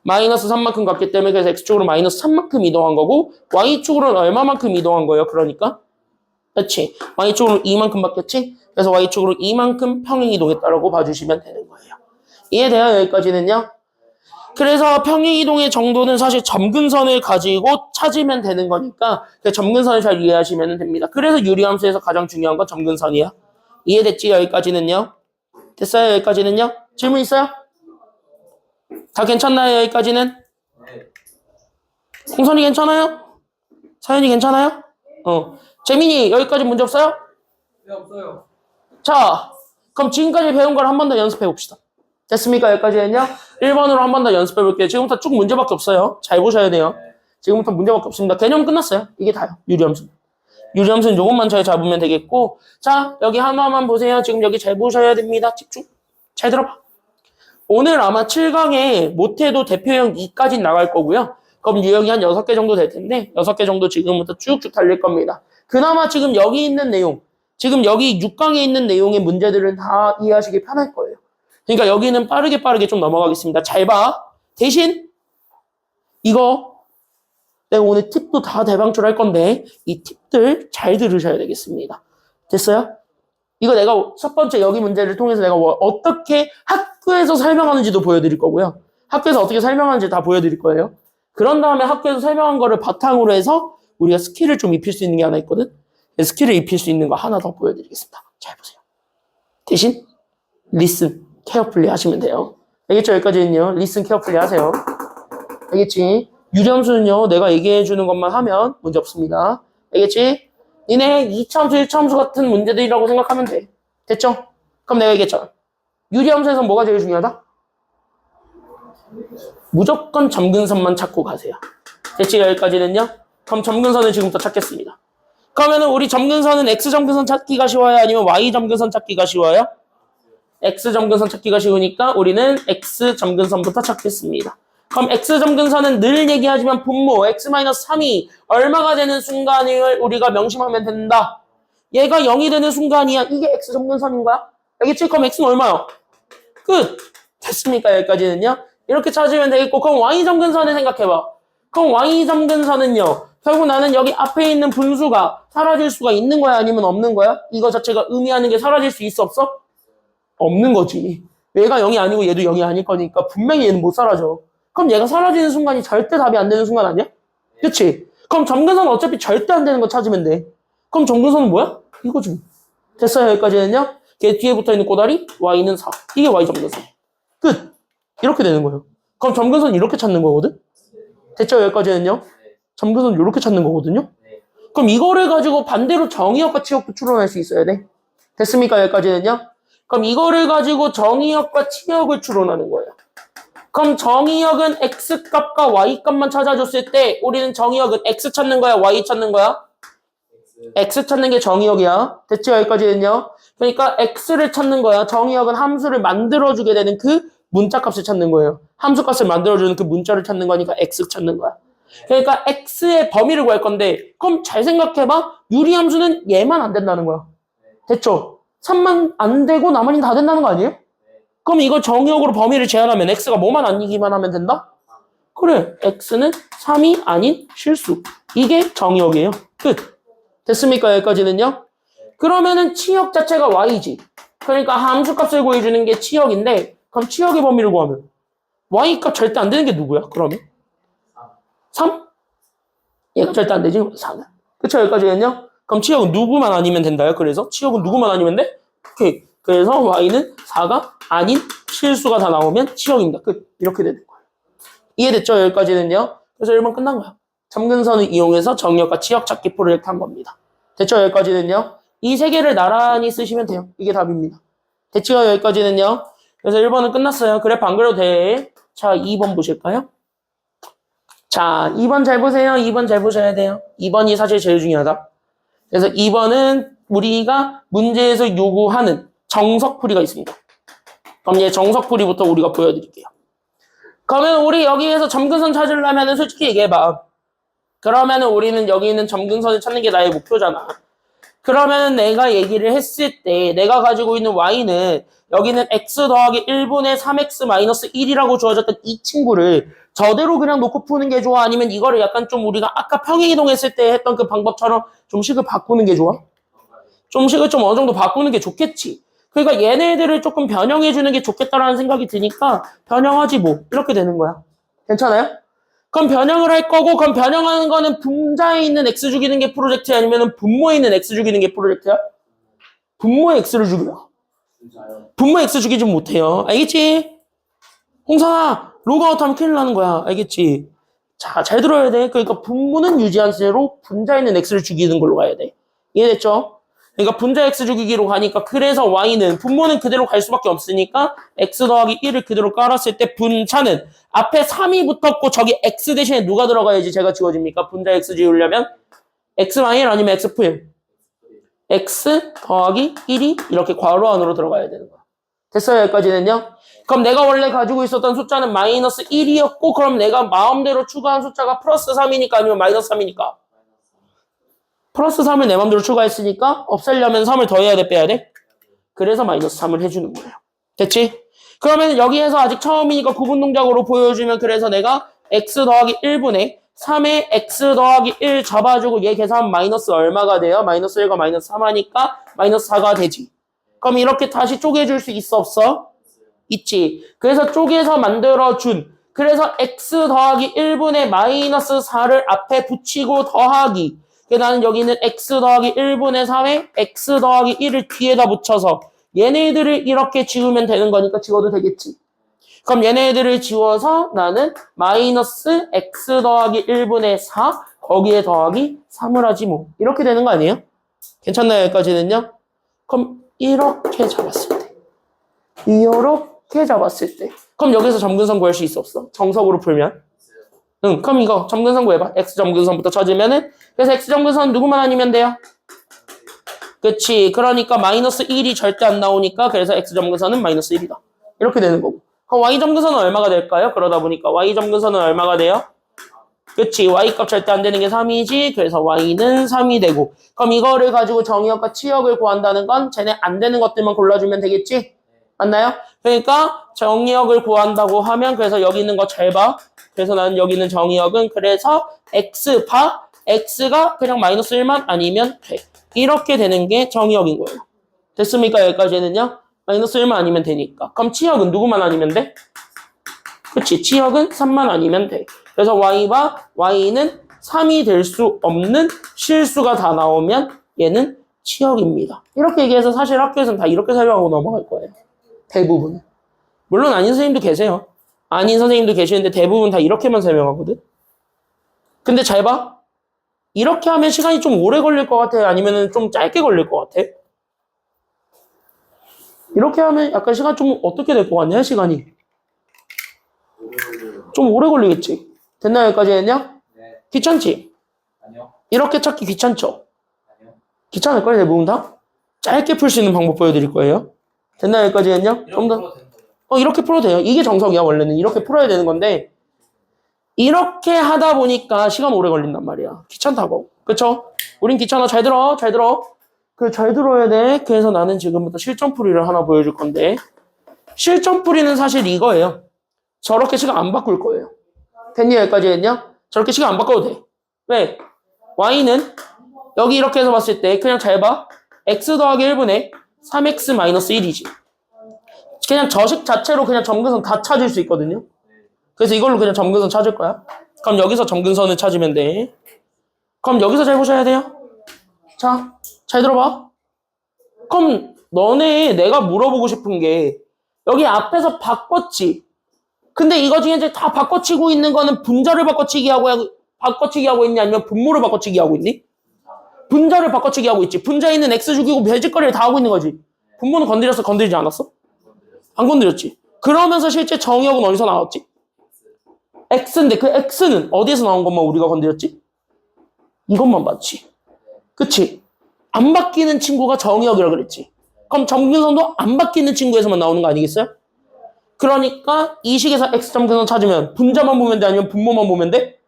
마이너스 3만큼 갔기 때문에 그래서 x축으로 마이너스 3만큼 이동한 거고 y축으로는 얼마만큼 이동한 거예요? 그러니까 그렇지. y축으로 2만큼 바뀌었지? 그래서 y축으로 2만큼 평행이동했다라고 봐주시면 되는 거예요. 이해돼요? 여기까지는요? 그래서 평행이동의 정도는 사실 점근선을 가지고 찾으면 되는 거니까 점근선을 잘 이해하시면 됩니다. 그래서 유리함수에서 가장 중요한 건 점근선이야. 이해됐지? 여기까지는요? 됐어요? 여기까지는요? 질문 있어요? 다 괜찮나요? 여기까지는? 홍선이 괜찮아요? 사연이 괜찮아요? 재민이 여기까지 문제 없어요? 네, 없어요. 자, 그럼 지금까지 배운 걸 한 번 더 연습해 봅시다. 됐습니까? 여기까지는요? 1번으로 한 번 더 연습해 볼게요. 지금부터 쭉 문제밖에 없어요. 잘 보셔야 돼요. 지금부터 문제밖에 없습니다. 개념 끝났어요. 이게 다요. 유리함수. 유리함수는 요것만 잘 잡으면 되겠고, 자, 여기 하나만 보세요. 지금 여기 잘 보셔야 됩니다. 집중. 잘 들어봐. 오늘 아마 7강에 못해도 대표형 2까지 나갈 거고요. 그럼 유형이 한 6개 정도 될 텐데 6개 정도 지금부터 쭉쭉 달릴 겁니다. 그나마 지금 여기 있는 내용, 지금 여기 6강에 있는 내용의 문제들은 다 이해하시기 편할 거예요. 그러니까 여기는 빠르게 좀 넘어가겠습니다. 잘 봐. 대신 이거 내가 오늘 팁도 다 대방출할 건데 이 팁들 잘 들으셔야 되겠습니다. 됐어요? 이거 내가 첫 번째 여기 문제를 통해서 내가 어떻게 학교에서 설명하는지도 보여드릴 거고요. 학교에서 어떻게 설명하는지 다 보여드릴 거예요. 그런 다음에 학교에서 설명한 거를 바탕으로 해서 우리가 스킬을 좀 입힐 수 있는 게 하나 있거든. 스킬을 입힐 수 있는 거 하나 더 보여드리겠습니다. 잘 보세요. 대신 listen carefully 하시면 돼요. 알겠죠? 여기까지는요. listen carefully 하세요. 알겠지? 유리함수는요. 내가 얘기해주는 것만 하면 문제 없습니다. 알겠지? 니네 2차함수, 1차함수 같은 문제들이라고 생각하면 돼. 됐죠? 그럼 내가 얘기했잖아. 유리함수에서 뭐가 제일 중요하다? 무조건 점근선만 찾고 가세요. 됐지? 여기까지는요? 그럼 점근선을 지금부터 찾겠습니다. 그러면은 우리 점근선은 X점근선 찾기가 쉬워요? 아니면 Y점근선 찾기가 쉬워요? X점근선 찾기가 쉬우니까 우리는 X점근선부터 찾겠습니다. 그럼 X점근선은 늘 얘기하지만 분모 X-3이 얼마가 되는 순간을 우리가 명심하면 된다. 얘가 0이 되는 순간이야. 이게 X점근선인 거야? 알겠지? 그럼 X는 얼마요? 끝! 됐습니까? 여기까지는요? 이렇게 찾으면 되겠고 그럼 Y점근선을 생각해봐. 그럼 Y점근선은요. 결국 나는 여기 앞에 있는 분수가 사라질 수가 있는 거야? 아니면 없는 거야? 이거 자체가 의미하는 게 사라질 수 있어? 없어? 없는 거지. 얘가 0이 아니고 얘도 0이 아닐 거니까 분명히 얘는 못 사라져. 그럼 얘가 사라지는 순간이 절대 답이 안 되는 순간 아니야? 그치? 그럼 점근선은 어차피 절대 안 되는 거 찾으면 돼. 그럼 점근선은 뭐야? 이거지. 됐어요? 여기까지는요? 걔 뒤에 붙어있는 꼬다리 Y는 4. 이게 Y점근선. 끝! 이렇게 되는 거예요. 그럼 점근선 이렇게 찾는 거거든? 됐죠? 여기까지는요? 점근선 이렇게 찾는 거거든요? 그럼 이거를 가지고 반대로 정의역과 치역도 추론할 수 있어야 돼. 됐습니까? 여기까지는요? 그럼 이거를 가지고 정의역과 치역을 추론하는 거예요. 그럼 정의역은 X값과 Y값만 찾아줬을 때 우리는 정의역은 X 찾는 거야? Y 찾는 거야? X 찾는 게 정의역이야. 됐죠? 여기까지는요? 그러니까 X를 찾는 거야. 정의역은 함수를 만들어주게 되는 그 문자값을 찾는 거예요. 함수값을 만들어주는 그 문자를 찾는 거니까 X 찾는 거야. 그러니까 X의 범위를 구할 건데 그럼 잘 생각해봐. 유리함수는 얘만 안 된다는 거야. 됐죠? 3만 안 되고 나머지는 다 된다는 거 아니에요? 그럼 이걸 정의역으로 범위를 제한하면 X가 뭐만 아니기만 하면 된다? 그래. X는 3이 아닌 실수. 이게 정의역이에요. 끝. 됐습니까? 여기까지는요? 그러면은 치역 자체가 Y지. 그러니까 함수값을 구해주는 게 치역인데 그럼 치역의 범위를 구하면 Y값 절대 안 되는 게 누구야? 그러면? 3? 얘가 절대 안 되지? 4는. 그쵸? 여기까지는요? 그럼 치역은 누구만 아니면 된다요? 그래서 치역은 누구만 아니면 돼? 오케이. 그래서 Y는 4가 아닌 실수가 다 나오면 치역입니다. 끝. 이렇게 되는 거예요. 이해됐죠? 여기까지는요? 그래서 1번 끝난 거야. 점근선을 이용해서 정의역과 치역 찾기 프로젝트 한 겁니다. 됐죠? 여기까지는요? 이 세 개를 나란히 쓰시면 돼요. 이게 답입니다. 됐죠? 여기까지는요? 그래서 1번은 끝났어요. 그래, 안 그래도 돼. 자, 2번 보실까요? 자, 2번 잘 보세요. 2번 잘 보셔야 돼요. 2번이 사실 제일 중요하다. 그래서 2번은 우리가 문제에서 요구하는 정석풀이가 있습니다. 그럼 얘 정석풀이부터 우리가 보여드릴게요. 그러면 우리 여기에서 점근선 찾으려면 솔직히 얘기해봐. 그러면은 우리는 여기 있는 점근선을 찾는 게 나의 목표잖아. 그러면은 내가 얘기를 했을 때 내가 가지고 있는 y는 여기는 x 더하기 1분의 3x 마이너스 1이라고 주어졌던 이 친구를 저대로 그냥 놓고 푸는 게 좋아? 아니면 이거를 약간 좀 우리가 아까 평행이동했을 때 했던 그 방법처럼 좀 식을 바꾸는 게 좋아? 좀 식을 좀 어느 정도 바꾸는 게 좋겠지. 그러니까 얘네들을 조금 변형해주는 게 좋겠다라는 생각이 드니까 변형하지 뭐. 이렇게 되는 거야. 괜찮아요? 그럼 변형을 할 거고, 그럼 변형하는 거는 분자에 있는 x 죽이는 게 프로젝트야? 아니면 분모에 있는 x 죽이는 게 프로젝트야? 분모에 x를 죽여. 분모 x 죽이지 못해요. 알겠지? 홍산아, 로그아웃하면 큰일 나는 거야. 알겠지? 자, 잘 들어야 돼. 그러니까 분모는 유지한 채로 분자에 있는 x를 죽이는 걸로 가야 돼. 이해됐죠? 그러니까 분자 x 죽이기로 가니까 그래서 y는 분모는 그대로 갈 수밖에 없으니까 x 더하기 1을 그대로 깔았을 때 분차는 앞에 3이 붙었고 저기 x 대신에 누가 들어가야지 제가 지워집니까? 분자 x 지우려면 x-1 아니면 x-1 x 더하기 1이 이렇게 괄호 안으로 들어가야 되는 거야. 됐어요? 여기까지는요? 그럼 내가 원래 가지고 있었던 숫자는 마이너스 1이었고 그럼 내가 마음대로 추가한 숫자가 플러스 3이니까 아니면 마이너스 3이니까 플러스 3을 내 맘대로 추가했으니까 없애려면 3을 더해야 돼, 빼야 돼? 그래서 마이너스 3을 해주는 거예요. 됐지? 그러면 여기에서 아직 처음이니까 구분 동작으로 보여주면 그래서 내가 x 더하기 1분의 3의 x 더하기 1 잡아주고 얘 계산하면 마이너스 얼마가 돼요? 마이너스 1과 마이너스 3 하니까 마이너스 4가 되지. 그럼 이렇게 다시 쪼개줄 수 있어, 없어? 있지. 그래서 쪼개서 만들어준 그래서 x 더하기 1분의 마이너스 4를 앞에 붙이고 더하기 나는 여기는 x 더하기 1분의 3에 x 더하기 1을 뒤에다 붙여서 얘네들을 이렇게 지우면 되는 거니까 지워도 되겠지. 그럼 얘네들을 지워서 나는 마이너스 x 더하기 1분의 4 거기에 더하기 3을 하지 뭐. 이렇게 되는 거 아니에요? 괜찮나요? 여기까지는요? 그럼 이렇게 잡았을 때 이렇게 잡았을 때 그럼 여기서 점근선 구할 수 있어 없어? 정석으로 풀면? 응, 그럼 이거 점근선 구해봐. x 점근선부터 찾으면은 그래서 x 점근선 누구만 아니면 돼요? 그치. 그러니까 마이너스 1이 절대 안 나오니까 그래서 x 점근선은 마이너스 1이다. 이렇게 되는 거고. 그럼 y 점근선은 얼마가 될까요? 그러다 보니까 y 점근선은 얼마가 돼요? 그치. y값 절대 안 되는 게 3이지. 그래서 y는 3이 되고. 그럼 이거를 가지고 정의역과 치역을 구한다는 건 쟤네 안 되는 것들만 골라주면 되겠지? 맞나요? 그러니까 정의역을 구한다고 하면 그래서 여기 있는 거 잘 봐. 그래서 나는 여기 있는 정의역은 그래서 x 바 x가 그냥 마이너스 1만 아니면 돼. 이렇게 되는 게 정의역인 거예요. 됐습니까? 여기까지는요? 마이너스 1만 아니면 되니까. 그럼 치역은 누구만 아니면 돼? 그치. 치역은 3만 아니면 돼. 그래서 y바 y는 3이 될 수 없는 실수가 다 나오면 얘는 치역입니다. 이렇게 얘기해서 사실 학교에서는 다 이렇게 설명하고 넘어갈 거예요. 대부분. 물론 아닌 선생님도 계세요. 아닌 선생님도 계시는데 대부분 다 이렇게만 설명하거든. 근데 잘 봐. 이렇게 하면 시간이 좀 오래 걸릴 것 같아? 아니면 좀 짧게 걸릴 것 같아? 이렇게 하면 약간 시간 좀 어떻게 될 것 같냐, 시간이? 좀 오래 걸리겠지? 됐나, 여기까지 했냐? 네. 귀찮지? 아니요. 이렇게 찾기 귀찮죠? 아니요. 귀찮을걸, 대부분 다? 짧게 풀 수 있는 방법 보여드릴 거예요. 됐나, 여기까지 했냐? 좀 더. 풀어도 되는 거예요. 이렇게 풀어도 돼요. 이게 정석이야, 원래는. 이렇게 풀어야 되는 건데, 이렇게 하다 보니까 시간 오래 걸린단 말이야. 귀찮다고. 그쵸? 우린 귀찮아. 잘 들어. 잘 들어. 잘 들어야 돼. 그래서 나는 지금부터 실전풀이를 하나 보여줄 건데, 실전풀이는 사실 이거예요. 저렇게 시간 안 바꿀 거예요. 됐니? 여기까지 했냐? 저렇게 시간 안 바꿔도 돼. 왜? y는 여기 이렇게 해서 봤을 때 그냥 잘 봐. x 더하기 1분의 3x 마이너스 1이지. 그냥 저식 자체로 그냥 점근선 다 찾을 수 있거든요. 그래서 이걸로 그냥 점근선 찾을 거야. 그럼 여기서 점근선을 찾으면 돼. 그럼 여기서 잘 보셔야 돼요. 자, 잘 들어봐. 그럼 너네 내가 물어보고 싶은 게 여기 앞에서 바꿨지. 근데 이거 중에 이제 다 바꿔치고 있는 거는 분자를 바꿔치기 하고 있니? 아니면 분모를 바꿔치기 하고 있니? 분자를 바꿔치기 하고 있지. 분자에 있는 x 죽이고 별짓거리를 다 하고 있는 거지. 분모는 건드렸어? 건드리지 않았어? 안 건드렸지. 그러면서 실제 정의역은 어디서 나왔지? x인데 그 x는 어디에서 나온 것만 우리가 건드렸지? 이것만 봤지. 그치? 안 바뀌는 친구가 정의역이라 그랬지. 그럼 점근선도 안 바뀌는 친구에서만 나오는 거 아니겠어요? 그러니까 이 식에서 x 점근선 찾으면 분자만 보면 돼? 아니면 분모만 보면 돼?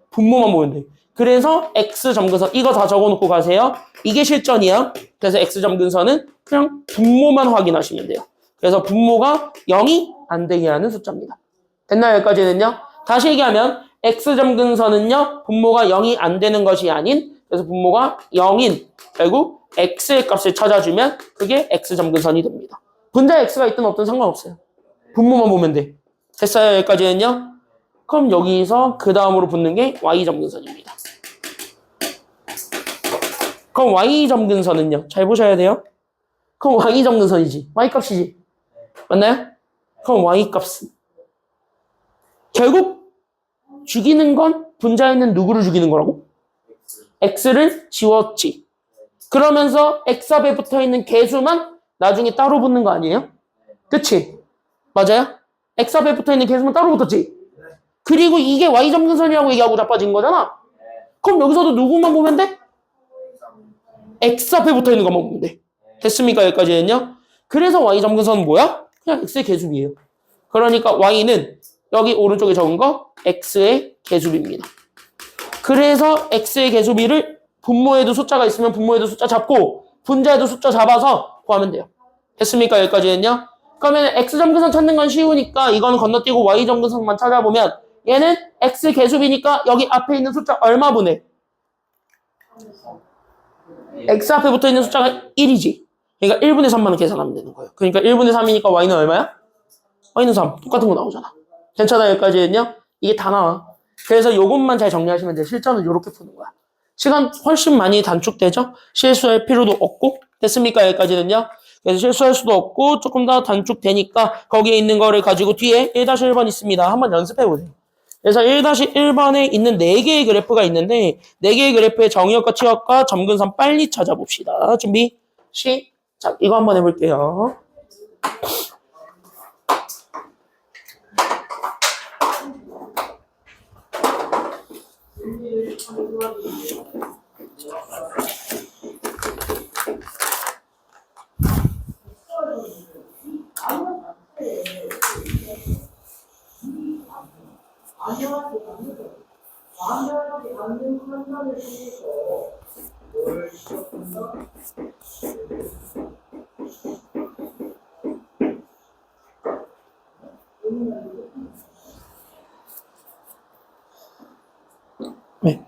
분모만 보면 돼. 그래서 x 점근선 이거 다 적어놓고 가세요. 이게 실전이야. 그래서 x 점근선은 그냥 분모만 확인하시면 돼요. 그래서 분모가 0이 안 되게 하는 숫자입니다. 됐나요? 여기까지는요? 다시 얘기하면 x 점근선은요. 분모가 0이 안 되는 것이 아닌 그래서 분모가 0인 결국 x의 값을 찾아주면 그게 x 점근선이 됩니다. 분자에 x가 있든 없든 상관없어요. 분모만 보면 돼. 됐어요? 여기까지는요? 그럼 여기서 그 다음으로 붙는 게 y점근선입니다. 그럼 y점근선은요? 잘 보셔야 돼요. 그럼 y점근선이지. y값이지. 맞나요? 그럼 y값은 결국 죽이는 건 분자에 있는 누구를 죽이는 거라고? x를 지웠지. 그러면서 x 앞에 붙어있는 개수만 나중에 따로 붙는 거 아니에요? 그치? 맞아요? x 앞에 붙어있는 개수만 따로 붙었지? 그리고 이게 y점근선이라고 얘기하고 자빠진 거잖아. 그럼 여기서도 누구만 보면 돼? x 앞에 붙어있는 것만 보면 돼. 됐습니까? 여기까지는요? 그래서 y점근선은 뭐야? 그냥 x의 개수비예요. 그러니까 y는 여기 오른쪽에 적은 거 x의 개수비입니다. 그래서 x의 개수비를 분모에도 숫자가 있으면 분모에도 숫자 잡고 분자에도 숫자 잡아서 구하면 돼요. 됐습니까? 여기까지는요? 그러면 x점근선 찾는 건 쉬우니까 이거는 건너뛰고 y점근선만 찾아보면 얘는 x 개수비니까 여기 앞에 있는 숫자 얼마분의? x 앞에 붙어있는 숫자가 1이지. 그러니까 1분의 3만 계산하면 되는 거예요. 그러니까 1분의 3이니까 y는 얼마야? y는 3. 똑같은 거 나오잖아. 괜찮아? 여기까지는요? 이게 다 나와. 그래서 이것만 잘 정리하시면 돼. 실전은 이렇게 푸는 거야. 시간 훨씬 많이 단축되죠? 실수할 필요도 없고. 됐습니까? 여기까지는요? 그래서 실수할 수도 없고 조금 더 단축되니까 거기에 있는 거를 가지고 뒤에 1-1번 있습니다. 한번 연습해 보세요. 그래서 1-1번에 있는 4개의 그래프가 있는데 4개의 그래프의 정의역과 치역과 점근선 빨리 찾아봅시다. 준비 시작. 이거 한번 해볼게요. 네.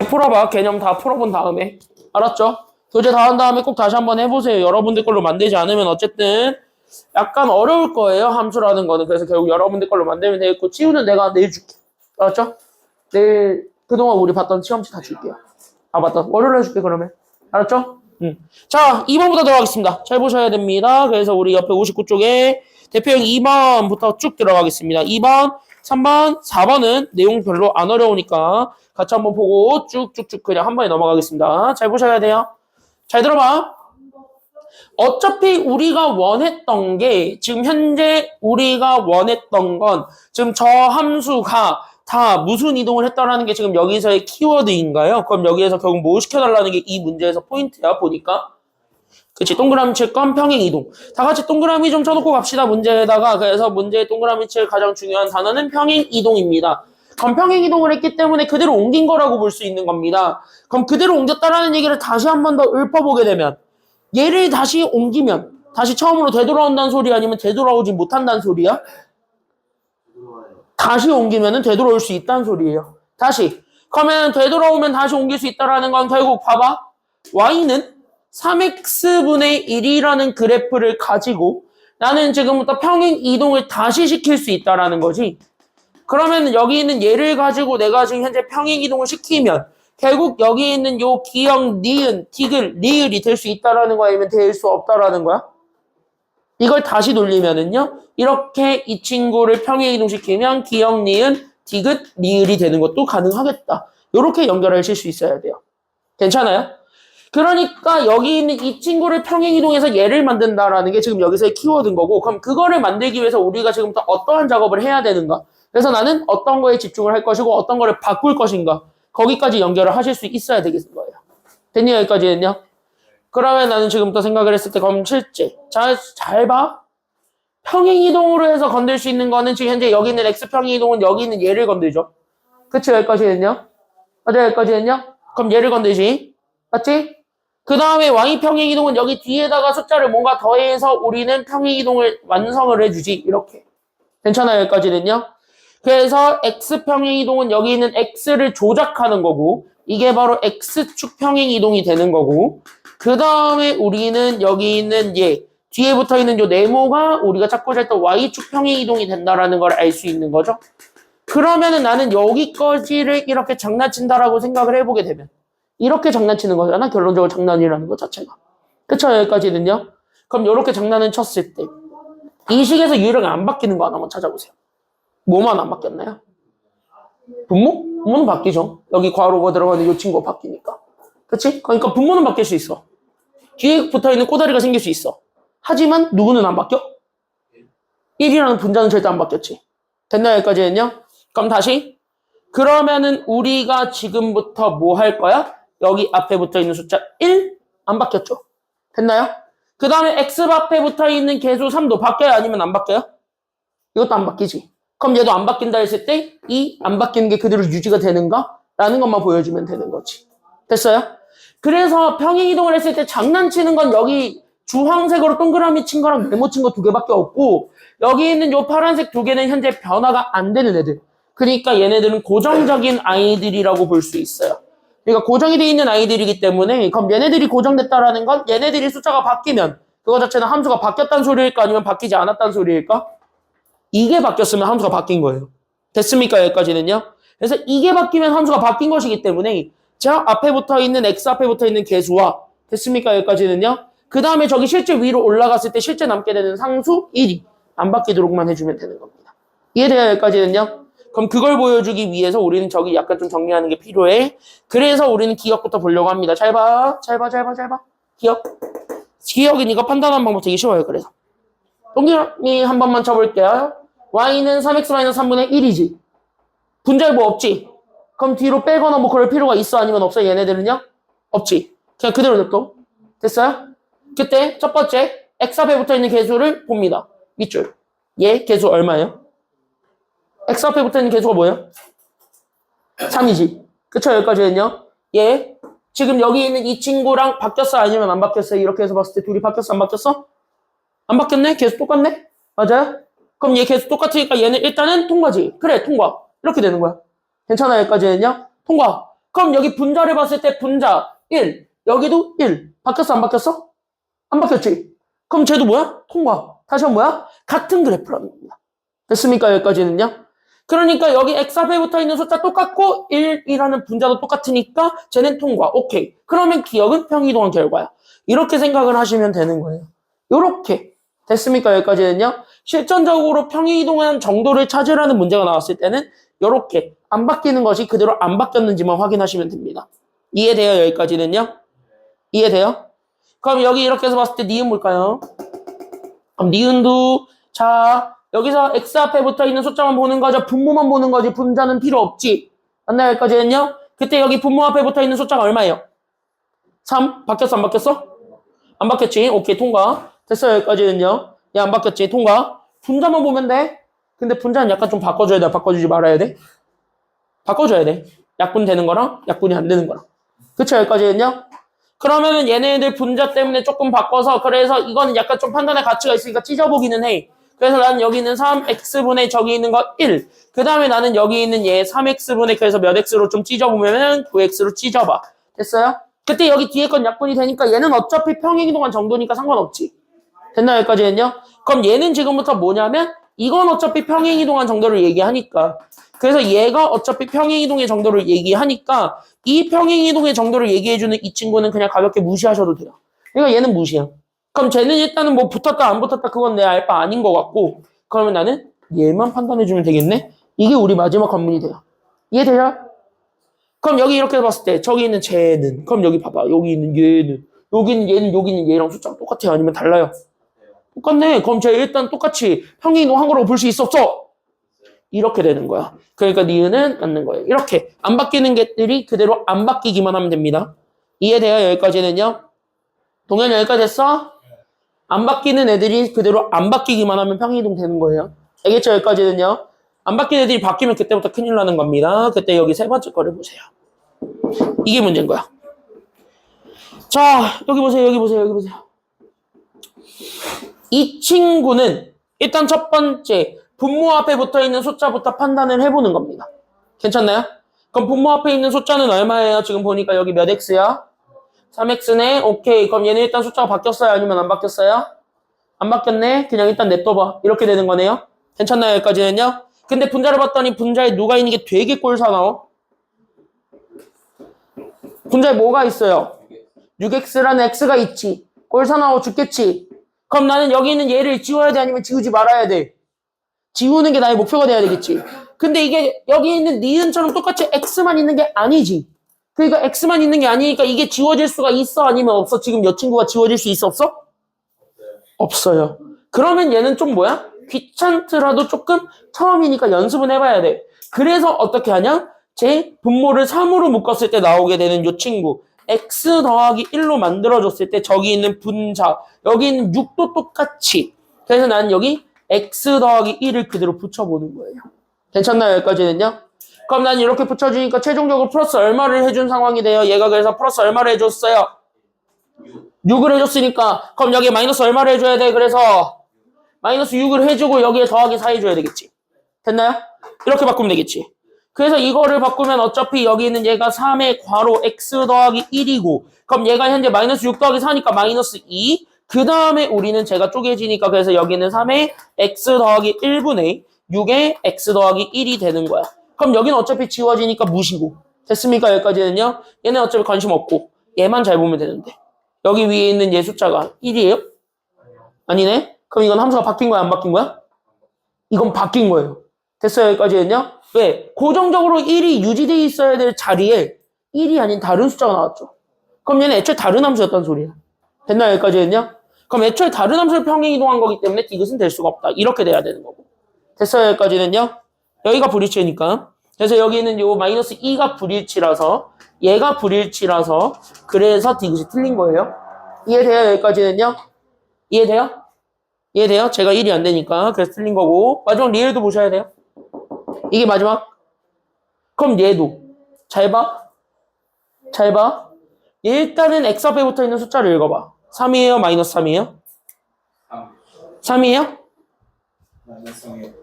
풀어봐. 개념 다 풀어본 다음에. 알았죠? 교재 다 한 다음에 꼭 다시 한번 해보세요. 여러분들 걸로 만들지 않으면 어쨌든 약간 어려울 거예요. 함수라는 거는. 그래서 결국 여러분들 걸로 만들면 되겠고 치우는 내가 내일 줄게. 알았죠? 내일 그동안 우리 봤던 시험지 다 줄게요. 아 맞다. 월요일에 해줄게 그러면. 알았죠? 자 2번부터 들어가겠습니다. 잘 보셔야 됩니다. 그래서 우리 옆에 59쪽에 대표형 2번부터 쭉 들어가겠습니다. 2번, 3번, 4번은 내용 별로 안 어려우니까 같이 한번 보고 쭉쭉쭉 그냥 한 번에 넘어가겠습니다. 잘 보셔야 돼요. 잘 들어봐. 어차피 우리가 원했던 게 지금 현재 우리가 원했던 건 지금 저 함수가 다 무슨 이동을 했다라는 게 지금 여기서의 키워드인가요? 그럼 여기에서 결국 뭐 시켜달라는 게 이 문제에서 포인트야 보니까. 그치 동그라미 칠 건 평행 이동. 다 같이 동그라미 좀 쳐놓고 갑시다 문제에다가. 그래서 문제의 동그라미 칠 가장 중요한 단어는 평행 이동입니다. 그럼 평행 이동을 했기 때문에 그대로 옮긴 거라고 볼 수 있는 겁니다. 그럼 그대로 옮겼다라는 얘기를 다시 한 번 더 읊어보게 되면 얘를 다시 옮기면 다시 처음으로 되돌아온다는 소리 아니면 되돌아오지 못한다는 소리야? 다시 옮기면 되돌아올 수 있다는 소리예요. 다시. 그러면 되돌아오면 다시 옮길 수 있다는 건 결국 봐봐. y는 3x분의 1이라는 그래프를 가지고 나는 지금부터 평행 이동을 다시 시킬 수 있다는 거지. 그러면 여기 있는 얘를 가지고 내가 지금 현재 평행 이동을 시키면 결국 여기 있는 요 기역, 니은, 디귿, 리을이 될 수 있다는 거야? 아니면 될 수 없다라는 거야? 이걸 다시 돌리면은요, 이렇게 이 친구를 평행 이동시키면 기역, 니은, 디귿, 리을이 되는 것도 가능하겠다. 이렇게 연결하실 수 있어야 돼요. 괜찮아요? 그러니까 여기 있는 이 친구를 평행 이동해서 얘를 만든다라는 게 지금 여기서의 키워드인 거고, 그럼 그거를 만들기 위해서 우리가 지금부터 어떠한 작업을 해야 되는가? 그래서 나는 어떤 거에 집중을 할 것이고 어떤 거를 바꿀 것인가? 거기까지 연결을 하실 수 있어야 되겠는 거예요. 됐냐? 여기까지 됐냐? 그러면 나는 지금부터 생각을 했을 때 그럼 실제 잘 봐. 평행 이동으로 해서 건들 수 있는 거는 지금 현재 여기 있는 x 평행 이동은 여기 있는 얘를 건들죠. 그치? 여기까지 됐냐? 맞아? 여기까지 됐냐? 그럼 얘를 건들지. 맞지? 그 다음에 y 평행 이동은 여기 뒤에다가 숫자를 뭔가 더해서 우리는 평행 이동을 완성을 해주지. 이렇게. 괜찮아요? 여기까지 됐냐? 그래서 x 평행 이동은 여기 있는 x를 조작하는 거고 이게 바로 x축 평행 이동이 되는 거고 그 다음에 우리는 여기 있는 얘 뒤에 붙어있는 요 네모가 우리가 찾고자 했던 y축 평행 이동이 된다라는 걸 알 수 있는 거죠. 그러면은 나는 여기까지를 이렇게 장난친다라고 생각을 해보게 되면 이렇게 장난치는 거잖아. 결론적으로 장난이라는 것 자체가. 그쵸? 여기까지는요. 그럼 이렇게 장난을 쳤을 때 이 식에서 유일하게 안 바뀌는 거 하나만 찾아보세요. 뭐만 안 바뀌었나요? 분모? 분모는 바뀌죠. 여기 괄호가 들어가는 이 친구가 바뀌니까. 그치? 그러니까 분모는 바뀔 수 있어. 뒤에 붙어있는 꼬다리가 생길 수 있어. 하지만 누구는 안 바뀌어? 1이라는 분자는 절대 안 바뀌었지. 됐나요? 여기까지 했냐? 그럼 다시. 그러면은 우리가 지금부터 뭐 할 거야? 여기 앞에 붙어있는 숫자 1? 안 바뀌었죠. 됐나요? 그 다음에 x 앞에 붙어있는 개수 3도 바뀌어요? 아니면 안 바뀌어요? 이것도 안 바뀌지. 그럼 얘도 안 바뀐다 했을 때 이 안 바뀌는 게 그대로 유지가 되는가? 라는 것만 보여주면 되는 거지. 됐어요? 그래서 평행 이동을 했을 때 장난치는 건 여기 주황색으로 동그라미 친 거랑 네모 친 거 두 개밖에 없고 여기 있는 요 파란색 두 개는 현재 변화가 안 되는 애들. 그러니까 얘네들은 고정적인 아이들이라고 볼 수 있어요. 그러니까 고정이 돼 있는 아이들이기 때문에 그럼 얘네들이 고정됐다라는 건 얘네들이 숫자가 바뀌면 그거 자체는 함수가 바뀌었다는 소리일까 아니면 바뀌지 않았다는 소리일까? 이게 바뀌었으면 함수가 바뀐 거예요. 됐습니까? 여기까지는요. 그래서 이게 바뀌면 함수가 바뀐 것이기 때문에 자 앞에 붙어있는 x 앞에 붙어있는 개수와 됐습니까? 여기까지는요. 그 다음에 저기 실제 위로 올라갔을 때 실제 남게 되는 상수 1이 안 바뀌도록만 해주면 되는 겁니다. 이해돼요? 여기까지는요. 그럼 그걸 보여주기 위해서 우리는 저기 약간 좀 정리하는 게 필요해. 그래서 우리는 기억부터 보려고 합니다. 잘 봐. 기억. 기억이니까 판단하는 방법 되게 쉬워요. 그래서 동그라미 한 번만 쳐볼게요. y는 3x-3분의 1이지. 분자에 뭐 없지? 그럼 뒤로 빼거나 뭐 그럴 필요가 있어? 아니면 없어? 얘네들은요? 없지. 그냥 그대로 냅둬. 됐어요? 그때 첫 번째 x 앞에 붙어있는 개수를 봅니다. 밑줄. 얘 개수 얼마예요? x 앞에 붙어있는 개수가 뭐예요? 3이지. 그쵸? 여기까지는요. 얘 지금 여기 있는 이 친구랑 바뀌었어? 아니면 안 바뀌었어요? 이렇게 해서 봤을 때 둘이 바뀌었어? 안 바뀌었어? 안 바뀌었네? 개수 똑같네? 맞아요? 그럼 얘 개수 똑같으니까 얘는 일단은 통과지. 그래, 통과. 이렇게 되는 거야. 괜찮아요? 여기까지는요? 통과. 그럼 여기 분자를 봤을 때 분자 1, 여기도 1. 바뀌었어, 안 바뀌었어? 안 바뀌었지? 그럼 쟤도 뭐야? 통과. 다시 한번 뭐야? 같은 그래프라는 겁니다. 됐습니까? 여기까지는요? 그러니까 여기 x 앞에 붙어 있는 숫자 똑같고 1이라는 분자도 똑같으니까 쟤는 통과. 오케이. 그러면 기억은 평이동한 결과야. 이렇게 생각을 하시면 되는 거예요. 요렇게. 됐습니까? 여기까지는요? 실전적으로 평이동한 정도를 찾으라는 문제가 나왔을 때는 요렇게 안 바뀌는 것이 그대로 안 바뀌었는지만 확인하시면 됩니다. 이해돼요? 여기까지는요? 이해돼요? 그럼 여기 이렇게 해서 봤을 때 니은 뭘까요? 그럼 니은도 자 여기서 x 앞에 붙어있는 숫자만 보는 거죠. 분모만 보는 거지. 분자는 필요 없지. 맞나요? 여기까지는요? 그때 여기 분모 앞에 붙어있는 숫자가 얼마예요? 3? 바뀌었어? 안 바뀌었어? 안 바뀌었지? 오케이 통과. 됐어요. 여기까지는요? 야 안 바뀌었지? 통과. 분자만 보면 돼. 근데 분자는 약간 좀 바꿔줘야 돼. 바꿔주지 말아야 돼. 바꿔줘야 돼. 약분 되는 거랑 약분이 안 되는 거랑. 그쵸? 여기까지는요? 그러면은 얘네들 분자 때문에 조금 바꿔서 그래서 이거는 약간 좀 판단의 가치가 있으니까 찢어보기는 해. 그래서 나는 여기 있는 3x분의 저기 있는 거 1. 그 다음에 나는 여기 있는 얘 3x분의 그래서 몇 x로 좀 찢어보면은 9x로 찢어봐. 됐어요? 그때 여기 뒤에 건 약분이 되니까 얘는 어차피 평행이동한 정도니까 상관없지. 됐나요? 여기까지는요? 그럼 얘는 지금부터 뭐냐면 이건 어차피 평행이동한 정도를 얘기하니까 그래서 얘가 어차피 평행이동의 정도를 얘기하니까 이 평행이동의 정도를 얘기해주는 이 친구는 그냥 가볍게 무시하셔도 돼요. 그러니까 얘는 무시야. 그럼 쟤는 일단은 뭐 붙었다 안 붙었다 그건 내 알 바 아닌 것 같고 그러면 나는 얘만 판단해주면 되겠네? 이게 우리 마지막 관문이 돼요. 이해되죠? 그럼 여기 이렇게 봤을 때 저기 있는 쟤는 그럼 여기 봐봐. 여기 있는 얘는 여기 있는 얘는 여기 있는 얘랑 숫자가 똑같아요? 아니면 달라요? 똑같네. 그럼 쟤 일단 똑같이 평행이동한 거라고 볼 수 있었어. 이렇게 되는 거야. 그러니까 니은은 맞는 거예요. 이렇게 안 바뀌는 것들이 그대로 안 바뀌기만 하면 됩니다. 이해돼요? 여기까지는요? 동현 여기까지 됐어? 안 바뀌는 애들이 그대로 안 바뀌기만 하면 평행이동 되는 거예요. 알겠죠? 여기까지는요? 안 바뀌는 애들이 바뀌면 그때부터 큰일 나는 겁니다. 그때 여기 세 번째 거를 보세요. 이게 문제인 거야. 자, 여기 보세요. 여기 보세요. 여기 보세요. 이 친구는 일단 첫 번째 분모 앞에 붙어있는 숫자부터 판단을 해보는 겁니다. 괜찮나요? 그럼 분모 앞에 있는 숫자는 얼마예요? 지금 보니까 여기 몇 x야? 3x네? 오케이. 그럼 얘는 일단 숫자가 바뀌었어요? 아니면 안 바뀌었어요? 안 바뀌었네? 그냥 일단 냅둬봐. 이렇게 되는 거네요. 괜찮나요? 여기까지는요? 근데 분자를 봤더니 분자에 누가 있는 게 되게 꼴사나워? 분자에 뭐가 있어요? 6x라는 x가 있지. 꼴사나워 죽겠지. 그럼 나는 여기 있는 얘를 지워야 돼? 아니면 지우지 말아야 돼? 지우는 게 나의 목표가 돼야 되겠지. 근데 이게 여기 있는 니은처럼 똑같이 x만 있는 게 아니지. 그러니까 x만 있는 게 아니니까 이게 지워질 수가 있어? 아니면 없어? 지금 여 친구가 지워질 수 있어? 없어? 없어요. 그러면 얘는 좀 뭐야? 귀찮더라도 조금 처음이니까 연습은 해봐야 돼. 그래서 어떻게 하냐? 제 분모를 3으로 묶었을 때 나오게 되는 요 친구. x 더하기 1로 만들어줬을 때 저기 있는 분자, 여기 있는 6도 똑같이. 그래서 나는 여기 x 더하기 1을 그대로 붙여보는 거예요. 괜찮나요? 여기까지는요? 그럼 난 이렇게 붙여주니까 최종적으로 플러스 얼마를 해준 상황이 돼요? 얘가 그래서 플러스 얼마를 해줬어요? 6을 해줬으니까 그럼 여기에 마이너스 얼마를 해줘야 돼? 그래서 마이너스 6을 해주고 여기에 더하기 4 해줘야 되겠지. 됐나요? 이렇게 바꾸면 되겠지. 그래서 이거를 바꾸면 어차피 여기 있는 얘가 3의 괄호 x 더하기 1이고 그럼 얘가 현재 마이너스 6 더하기 4니까 마이너스 2. 그 다음에 우리는 제가 쪼개지니까 그래서 여기는 3의 x 더하기 1분의 6의 x 더하기 1이 되는 거야. 그럼 여기는 어차피 지워지니까 무시고. 됐습니까? 여기까지는요? 얘는 어차피 관심 없고 얘만 잘 보면 되는데 여기 위에 있는 얘 숫자가 1이에요? 아니네? 그럼 이건 함수가 바뀐 거야? 안 바뀐 거야? 이건 바뀐 거예요. 됐어요? 여기까지는요? 왜? 고정적으로 1이 유지되어 있어야 될 자리에 1이 아닌 다른 숫자가 나왔죠. 그럼 얘는 애초에 다른 함수였단 소리야. 됐나요? 여기까지는요? 그럼 애초에 다른 함수를 평행이동한 거기 때문에 디귿은 될 수가 없다. 이렇게 돼야 되는 거고. 됐어요? 여기까지는요? 여기가 불일치니까. 그래서 여기는 요 마이너스 2가 불일치라서 얘가 불일치라서 그래서 디귿이 틀린 거예요. 이해돼요? 여기까지는요? 이해돼요? 이해돼요? 제가 1이 안 되니까 그래서 틀린 거고 마지막 리을도 보셔야 돼요. 이게 마지막. 그럼 얘도 잘 봐. 잘 봐. 일단은 x 앞에 붙어있는 숫자를 읽어봐. 3이에요? 마이너스 3이에요? 3이에요?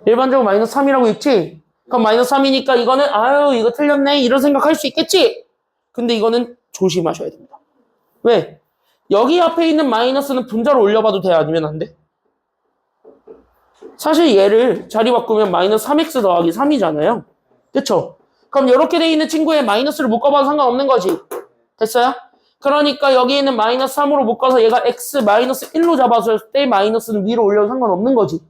일반적으로 마이너스 3이라고 읽지? 그럼 마이너스 3이니까 이거는 아유 이거 틀렸네 이런 생각할 수 있겠지? 근데 이거는 조심하셔야 됩니다. 왜? 여기 앞에 있는 마이너스는 분자로 올려봐도 돼? 아니면 안 돼? 사실 얘를 자리 바꾸면 마이너스 3x 더하기 3이잖아요. 그쵸? 그럼 이렇게 돼 있는 친구에 마이너스를 묶어봐도 상관없는 거지. 됐어요? 그러니까 여기 있는 마이너스 3으로 묶어서 얘가 x 마이너스 1로 잡아줬을 때 마이너스는 위로 올려도 상관없는 거지.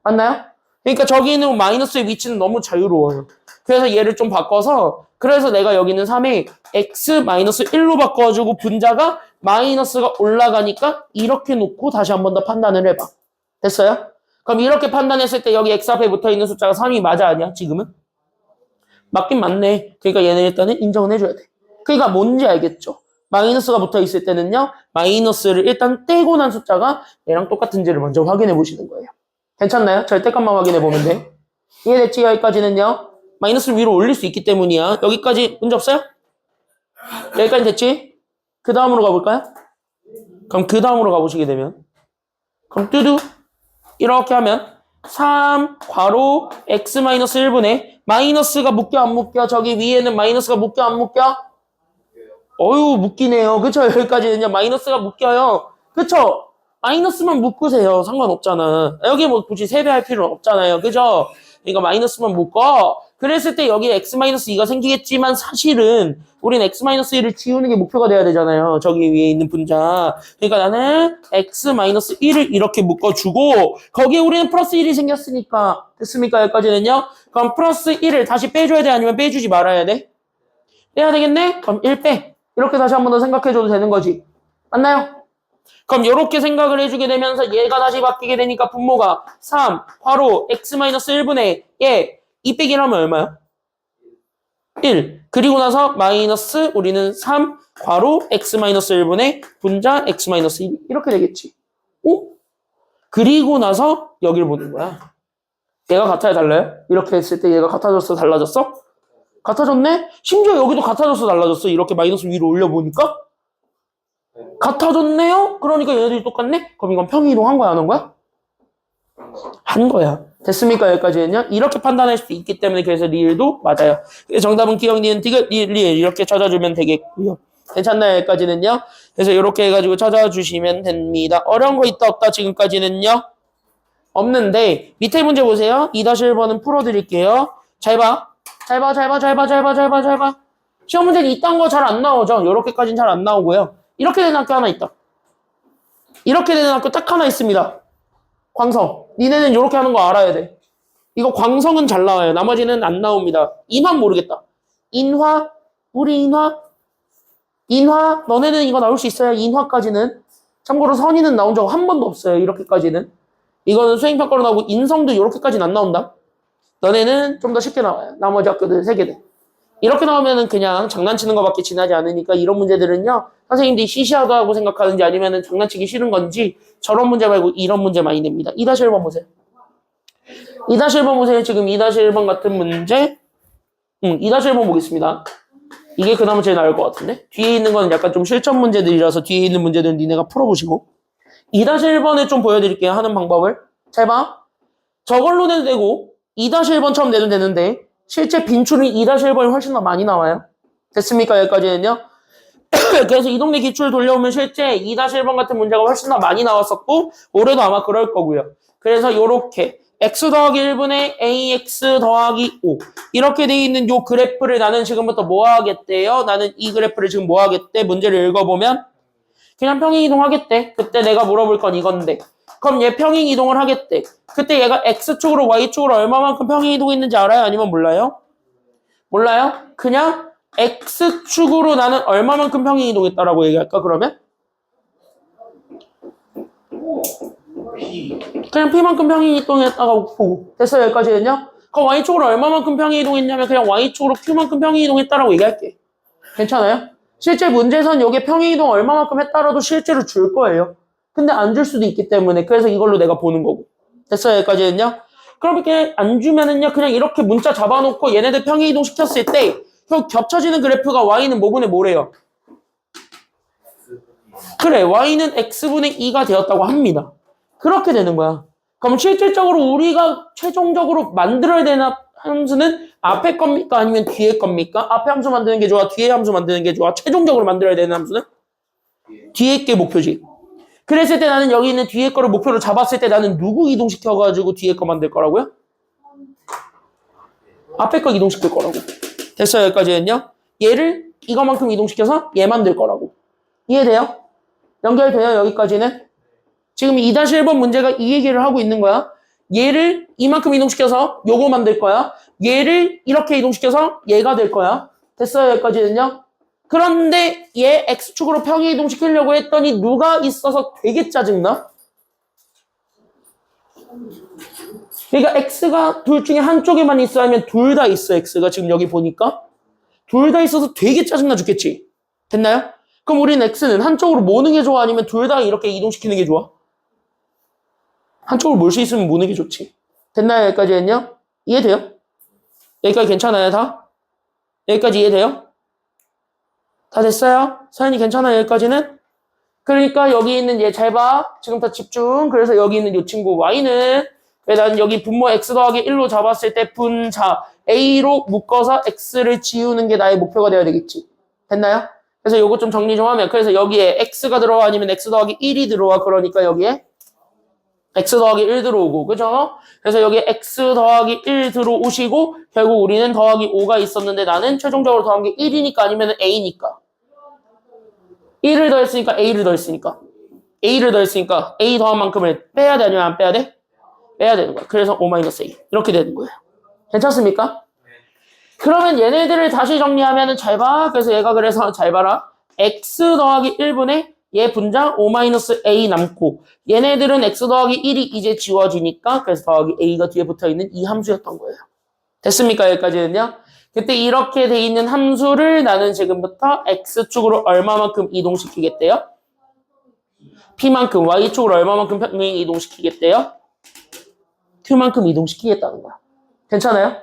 맞나요? 그러니까 저기 있는 마이너스의 위치는 너무 자유로워요. 그래서 얘를 좀 바꿔서 그래서 내가 여기 있는 3에 x 마이너스 1로 바꿔주고 분자가 마이너스가 올라가니까 이렇게 놓고 다시 한 번 더 판단을 해봐. 됐어요? 그럼 이렇게 판단했을 때 여기 x 앞에 붙어있는 숫자가 3이 맞아 아니야? 지금은? 맞긴 맞네. 그러니까 얘는 일단은 인정은 해줘야 돼. 그러니까 뭔지 알겠죠? 마이너스가 붙어있을 때는요. 마이너스를 일단 떼고 난 숫자가 얘랑 똑같은지를 먼저 확인해 보시는 거예요. 괜찮나요? 절대값만 확인해 보면 돼. 이해됐지? 여기까지는요. 마이너스를 위로 올릴 수 있기 때문이야. 여기까지 문제 없어요? 여기까지 됐지? 그 다음으로 가볼까요? 그럼 그 다음으로 가보시게 되면 그럼 뚜두 이렇게 하면 3 괄호 x-1분의 마이너스가 묶여 안 묶여? 저기 위에는 마이너스가 묶여 안 묶여? 어휴 묶이네요. 그쵸? 여기까지는요. 마이너스가 묶여요. 그쵸? 마이너스만 묶으세요. 상관없잖아. 여기 뭐 굳이 세배할 필요는 없잖아요. 그죠? 그러니까 마이너스만 묶어. 그랬을 때 여기 x-2가 생기겠지만 사실은 우린 x-1을 지우는 게 목표가 돼야 되잖아요. 저기 위에 있는 분자. 그러니까 나는 x-1을 이렇게 묶어주고 거기에 우리는 플러스 1이 생겼으니까 됐습니까? 여기까지는요. 그럼 플러스 1을 다시 빼줘야 돼? 아니면 빼주지 말아야 돼? 빼야 되겠네? 그럼 1 빼. 이렇게 다시 한 번 더 생각해줘도 되는 거지. 맞나요? 그럼 이렇게 생각을 해주게 되면서 얘가 다시 바뀌게 되니까 분모가 3 괄호 x-1분의 얘 2 빼기 하면 얼마야? 1. 그리고 나서 마이너스 우리는 3 괄호 x-1분의 분자 x-1 이렇게 되겠지. 오? 그리고 나서 여기를 보는 거야. 얘가 같아야 달라요? 이렇게 했을 때 얘가 같아졌어 달라졌어? 같아졌네? 심지어 여기도 같아졌어 달라졌어? 이렇게 마이너스 위로 올려보니까? 같아졌네요? 그러니까 얘네들이 똑같네? 그럼 이건 평이동한 거야 안 한 거야? 한 거야. 됐습니까? 여기까지는요? 이렇게 판단할 수 있기 때문에 그래서 리을도 맞아요. 정답은 기억, 니은, 디귿, 리을 이렇게 찾아주면 되겠고요. 괜찮나요? 여기까지는요? 그래서 이렇게 해가지고 찾아주시면 됩니다. 어려운 거 있다 없다 지금까지는요? 없는데 밑에 문제 보세요. 2-1번은 풀어드릴게요. 잘 봐. 잘 봐. 시험 문제는 이딴 거 잘 안 나오죠? 이렇게까지는 잘 안 나오고요. 이렇게 되는 학교 하나 있다. 이렇게 되는 학교 딱 하나 있습니다. 광성. 니네는 이렇게 하는 거 알아야 돼. 이거 광성은 잘 나와요. 나머지는 안 나옵니다. 인화 모르겠다. 인화? 우리 인화? 인화? 너네는 이거 나올 수 있어요. 인화까지는. 참고로 선의는 나온 적 한 번도 없어요. 이렇게까지는. 이거는 수행평가로 나오고 인성도 이렇게까지는 안 나온다. 너네는 좀 더 쉽게 나와요. 나머지 학교들 3개들. 이렇게 나오면은 그냥 장난치는 것밖에 지나지 않으니까 이런 문제들은요. 선생님들이 시시하다고 생각하는지 아니면은 장난치기 싫은 건지 저런 문제 말고 이런 문제 많이 냅니다. 2-1번 보세요. 2-1번 보세요. 지금 2-1번 같은 문제. 2-1번 보겠습니다. 이게 그나마 제일 나을 것 같은데. 뒤에 있는 건 약간 좀 실전 문제들이라서 뒤에 있는 문제들은 니네가 풀어보시고. 2-1번에 좀 보여드릴게요. 하는 방법을. 잘 봐. 저걸로 내도 되고 2-1번처럼 내도 되는데 실제 빈출은 2-1번이 훨씬 더 많이 나와요. 됐습니까? 여기까지는요. 그래서 이 동네 기출 돌려오면 실제 2-1번 같은 문제가 훨씬 더 많이 나왔었고 올해도 아마 그럴 거고요. 그래서 요렇게 x 더하기 1분의 ax 더하기 5 이렇게 돼 있는 요 그래프를 나는 지금부터 뭐 하겠대요? 나는 이 그래프를 지금 뭐 하겠대? 문제를 읽어보면 그냥 평행이동 하겠대. 그때 내가 물어볼 건 이건데 그럼 얘 평행이동을 하겠대. 그때 얘가 x축으로 y축으로 얼마만큼 평행이동했는지 알아요? 아니면 몰라요? 몰라요? 그냥 x축으로 나는 얼마만큼 평행이동했다라고 얘기할까 그러면? 그냥 p만큼 평행이동했다고 보고 됐어요 여기까지는요? 그럼 y축으로 얼마만큼 평행이동했냐면 그냥 y축으로 q만큼 평행이동했다라고 얘기할게. 괜찮아요? 실제 문제에서는 이게 평행이동 얼마만큼 했다라도 실제로 줄 거예요. 근데 안 줄 수도 있기 때문에 그래서 이걸로 내가 보는 거고. 됐어요 여기까지는요? 그럼 이렇게 안 주면은요 그냥 이렇게 문자 잡아놓고 얘네들 평행이동 시켰을 때 겹쳐지는 그래프가 y는 뭐분의 뭐래요? 그래 y는 x분의 2가 되었다고 합니다. 그렇게 되는 거야. 그럼 실질적으로 우리가 최종적으로 만들어야 되나 함수는 앞에 겁니까? 아니면 뒤에 겁니까? 앞에 함수 만드는 게 좋아? 뒤에 함수 만드는 게 좋아? 최종적으로 만들어야 되는 함수는? 뒤에 게 목표지. 그랬을 때 나는 여기 있는 뒤에 거를 목표로 잡았을 때 나는 누구 이동시켜가지고 뒤에 거 만들 거라고요? 앞에 거 이동시킬 거라고. 됐어요? 여기까지는요? 얘를 이거만큼 이동시켜서 얘 만들 거라고. 이해돼요? 연결돼요? 여기까지는? 지금 2-1번 문제가 이 얘기를 하고 있는 거야. 얘를 이만큼 이동시켜서 요거 만들 거야. 얘를 이렇게 이동시켜서 얘가 될 거야. 됐어요? 여기까지는요? 그런데 얘 X축으로 평행 이동시키려고 했더니 누가 있어서 되게 짜증나? 그러니까 X가 둘 중에 한쪽에만 있어 아니면 둘 다 있어 X가 지금 여기 보니까 둘 다 있어서 되게 짜증나 죽겠지. 됐나요? 그럼 우리는 X는 한쪽으로 모는 게 좋아 아니면 둘 다 이렇게 이동시키는 게 좋아? 한쪽으로 몰 수 있으면 모는 게 좋지. 됐나요? 여기까지는요? 이해돼요? 여기까지 괜찮아요 다? 여기까지 이해돼요? 다 됐어요? 사연이 괜찮아요 여기까지는? 그러니까 여기 있는 얘 잘 봐. 지금 다 집중. 그래서 여기 있는 이 친구 Y는 난 여기 분모 X 더하기 1로 잡았을 때 분자 A로 묶어서 X를 지우는 게 나의 목표가 돼야 되겠지. 됐나요? 그래서 요거 좀 정리 좀 하면 그래서 여기에 X가 들어와 아니면 X 더하기 1이 들어와 그러니까 여기에 X 더하기 1 들어오고 그죠? 그래서 여기에 X 더하기 1 들어오시고 결국 우리는 더하기 5가 있었는데 나는 최종적으로 더한 게 1이니까 아니면 A니까 1을 더했으니까 A를 더했으니까 A를 더했으니까 A 더한 만큼을 빼야 돼 아니면 안 빼야 돼? 빼야 되는 거야. 그래서 5-A 이렇게 되는 거예요. 괜찮습니까? 그러면 얘네들을 다시 정리하면은 잘 봐. 그래서 얘가 그래서 잘 봐라. X 더하기 1분의 얘 분자 5-A 남고 얘네들은 X 더하기 1이 이제 지워지니까 그래서 더하기 A가 뒤에 붙어있는 이 함수였던 거예요. 됐습니까? 여기까지는요? 그때 이렇게 돼 있는 함수를 나는 지금부터 X축으로 얼마만큼 이동시키겠대요? P만큼, Y축으로 얼마만큼 평행 이동시키겠대요? Q만큼 이동시키겠다는 거야. 괜찮아요?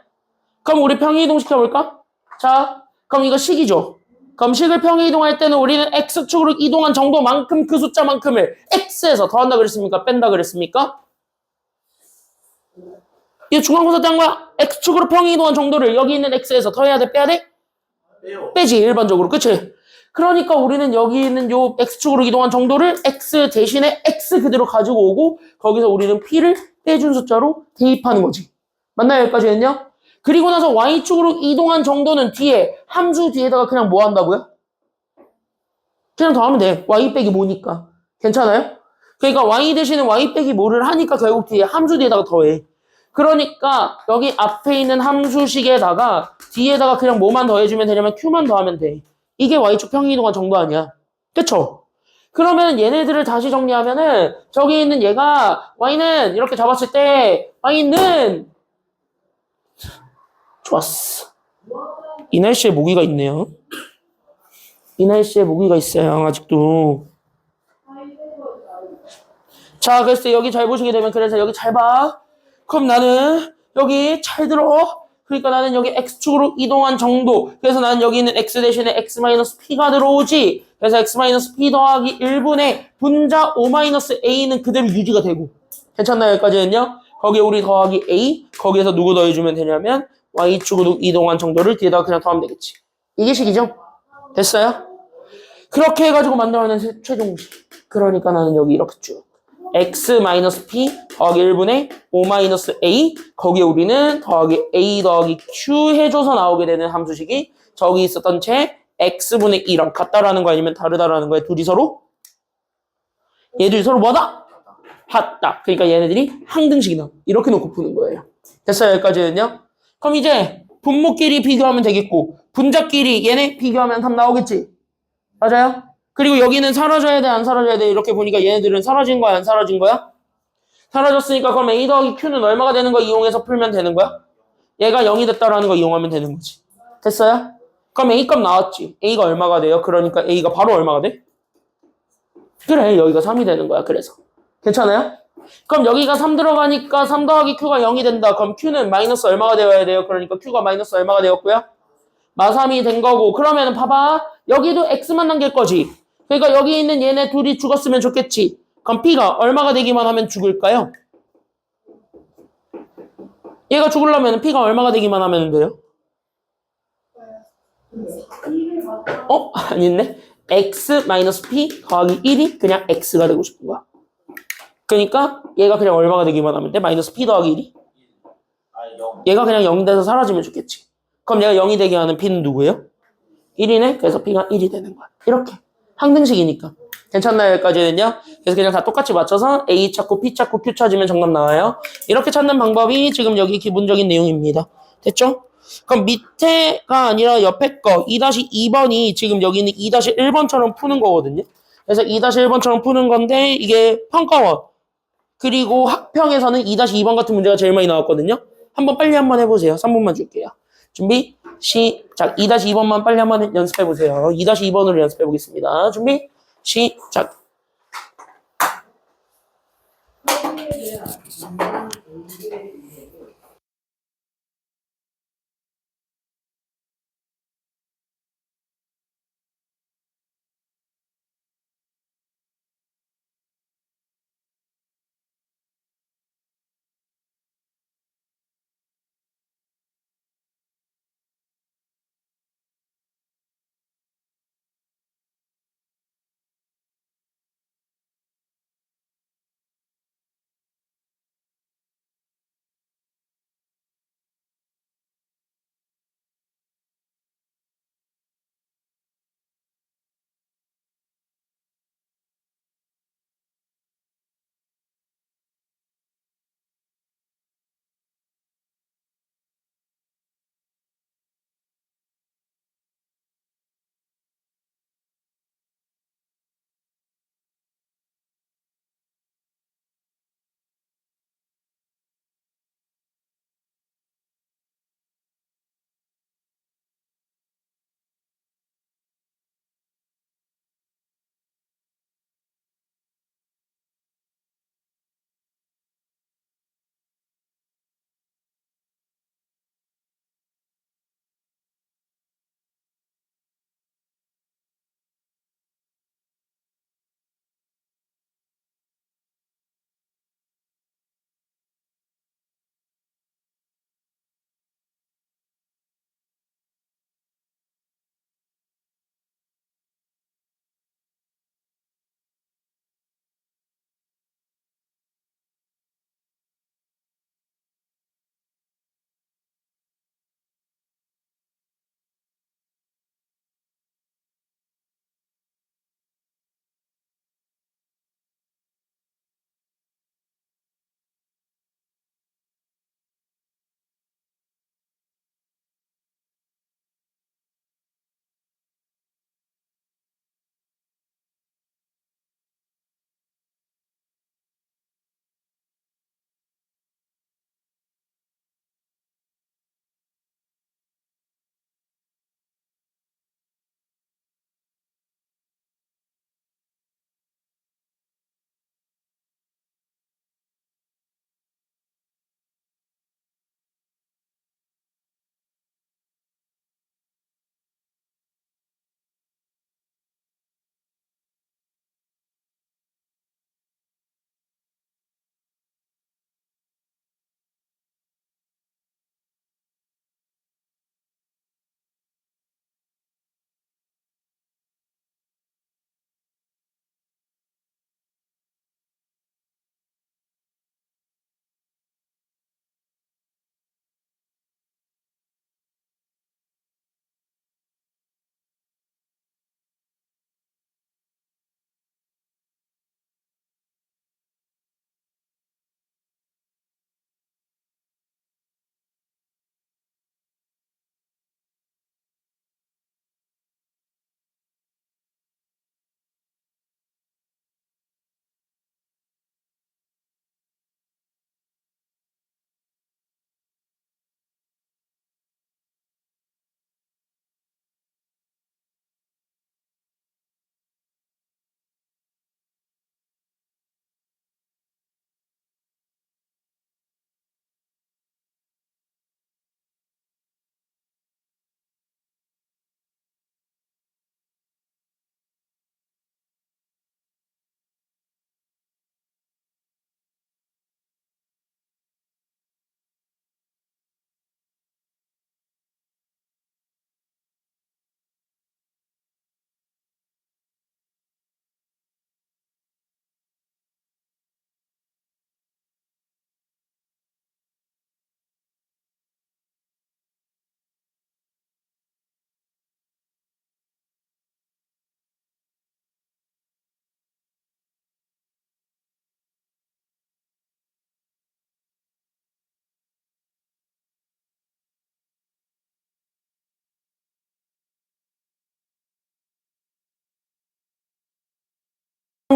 그럼 우리 평행 이동시켜볼까? 자, 그럼 이거 식이죠? 그럼 식을 평행 이동할 때는 우리는 X축으로 이동한 정도만큼 그 숫자만큼을 X에서 더한다 그랬습니까? 뺀다 그랬습니까? 이거 중간고사 때 한 거야. X축으로 평행 이동한 정도를 여기 있는 X에서 더해야 돼? 빼야 돼? 빼요. 빼지 일반적으로. 그치? 그러니까 우리는 여기 있는 요 X축으로 이동한 정도를 X 대신에 X 그대로 가지고 오고 거기서 우리는 P를 빼준 숫자로 대입하는 거지. 맞나요? 여기까지는요? 그리고 나서 Y축으로 이동한 정도는 뒤에 함수 뒤에다가 그냥 뭐 한다고요? 그냥 더하면 돼. Y 빼기 뭐니까. 괜찮아요? 그러니까 Y 대신에 Y 빼기 뭐를 하니까 결국 뒤에 함수 뒤에다가 더해. 그러니까 여기 앞에 있는 함수식에다가 뒤에다가 그냥 뭐만 더해주면 되냐면 Q만 더하면 돼. 이게 Y축 평행 이동한 정도 아니야. 그쵸? 그러면 얘네들을 다시 정리하면은 저기 있는 얘가 Y는 이렇게 잡았을 때 Y는 좋았어. 이 날씨에 모기가 있네요. 이 날씨에 모기가 있어요. 아직도. 자, 그래서 여기 잘 보시게 되면 그래서 여기 잘 봐. 그럼 나는 여기 잘 들어. 그러니까 나는 여기 X축으로 이동한 정도. 그래서 나는 여기 있는 X 대신에 X-P가 들어오지. 그래서 X-P 더하기 1분의 분자 5-A는 그대로 유지가 되고. 괜찮나요? 여기까지는요? 거기에 우리 더하기 A. 거기에서 누구 더해주면 되냐면 Y축으로 이동한 정도를 뒤에다가 그냥 더하면 되겠지. 이게 식이죠? 됐어요? 그렇게 해가지고 만들어낸 최종식. 그러니까 나는 여기 이렇게 쭉. X-P 더하기 1분의 5-A 거기에 우리는 더하기 A 더하기 Q 해줘서 나오게 되는 함수식이 저기 있었던 채 X분의 2랑 같다라는 거 아니면 다르다라는 거에 둘이 서로 얘들이 서로 뭐다? 같다. 그러니까 얘네들이 항등식이다. 이렇게 놓고 푸는 거예요. 됐어요? 여기까지는요? 그럼 이제 분모끼리 비교하면 되겠고 분자끼리 얘네 비교하면 답 나오겠지? 맞아요? 그리고 여기는 사라져야 돼, 안 사라져야 돼? 이렇게 보니까 얘네들은 사라진 거야, 안 사라진 거야? 사라졌으니까 그럼 A 더하기 Q는 얼마가 되는 거 이용해서 풀면 되는 거야? 얘가 0이 됐다라는 거 이용하면 되는 거지. 됐어요? 그럼 A 값 나왔지. A가 얼마가 돼요? 그러니까 A가 바로 얼마가 돼? 그래, 여기가 3이 되는 거야, 그래서. 괜찮아요? 그럼 여기가 3 들어가니까 3 더하기 Q가 0이 된다. 그럼 Q는 마이너스 얼마가 되어야 돼요? 그러니까 Q가 마이너스 얼마가 되었고요? 마3이 된 거고. 그러면은 봐봐. 여기도 X만 남길 거지. 그러니까 여기 있는 얘네 둘이 죽었으면 좋겠지. 그럼 P가 얼마가 되기만 하면 죽을까요? 얘가 죽으려면 P가 얼마가 되기만 하면 돼요? 아닌데? X-P 더하기 1이 그냥 X가 되고 싶은 거야. 그러니까 얘가 그냥 얼마가 되기만 하면 돼? 마이너스 P 더하기 1이? 얘가 그냥 0 돼서 사라지면 좋겠지. 그럼 얘가 0이 되게 하는 P는 누구예요? 1이네? 그래서 P가 1이 되는 거야. 이렇게. 항등식이니까. 괜찮나요? 여기까지는요? 그래서 그냥 다 똑같이 맞춰서 A 찾고 P 찾고 Q 찾으면 정답 나와요. 이렇게 찾는 방법이 지금 여기 기본적인 내용입니다. 됐죠? 그럼 밑에가 아니라 옆에 거 2-2번이 지금 여기는 2-1번처럼 푸는 거거든요. 그래서 2-1번처럼 푸는 건데 이게 평가원. 그리고 학평에서는 2-2번 같은 문제가 제일 많이 나왔거든요. 한번 빨리 한번 해보세요. 3분만 줄게요. 준비, 시작. 2-2번만 빨리 한번 연습해보세요. 2-2번으로 연습해보겠습니다. 준비, 시작.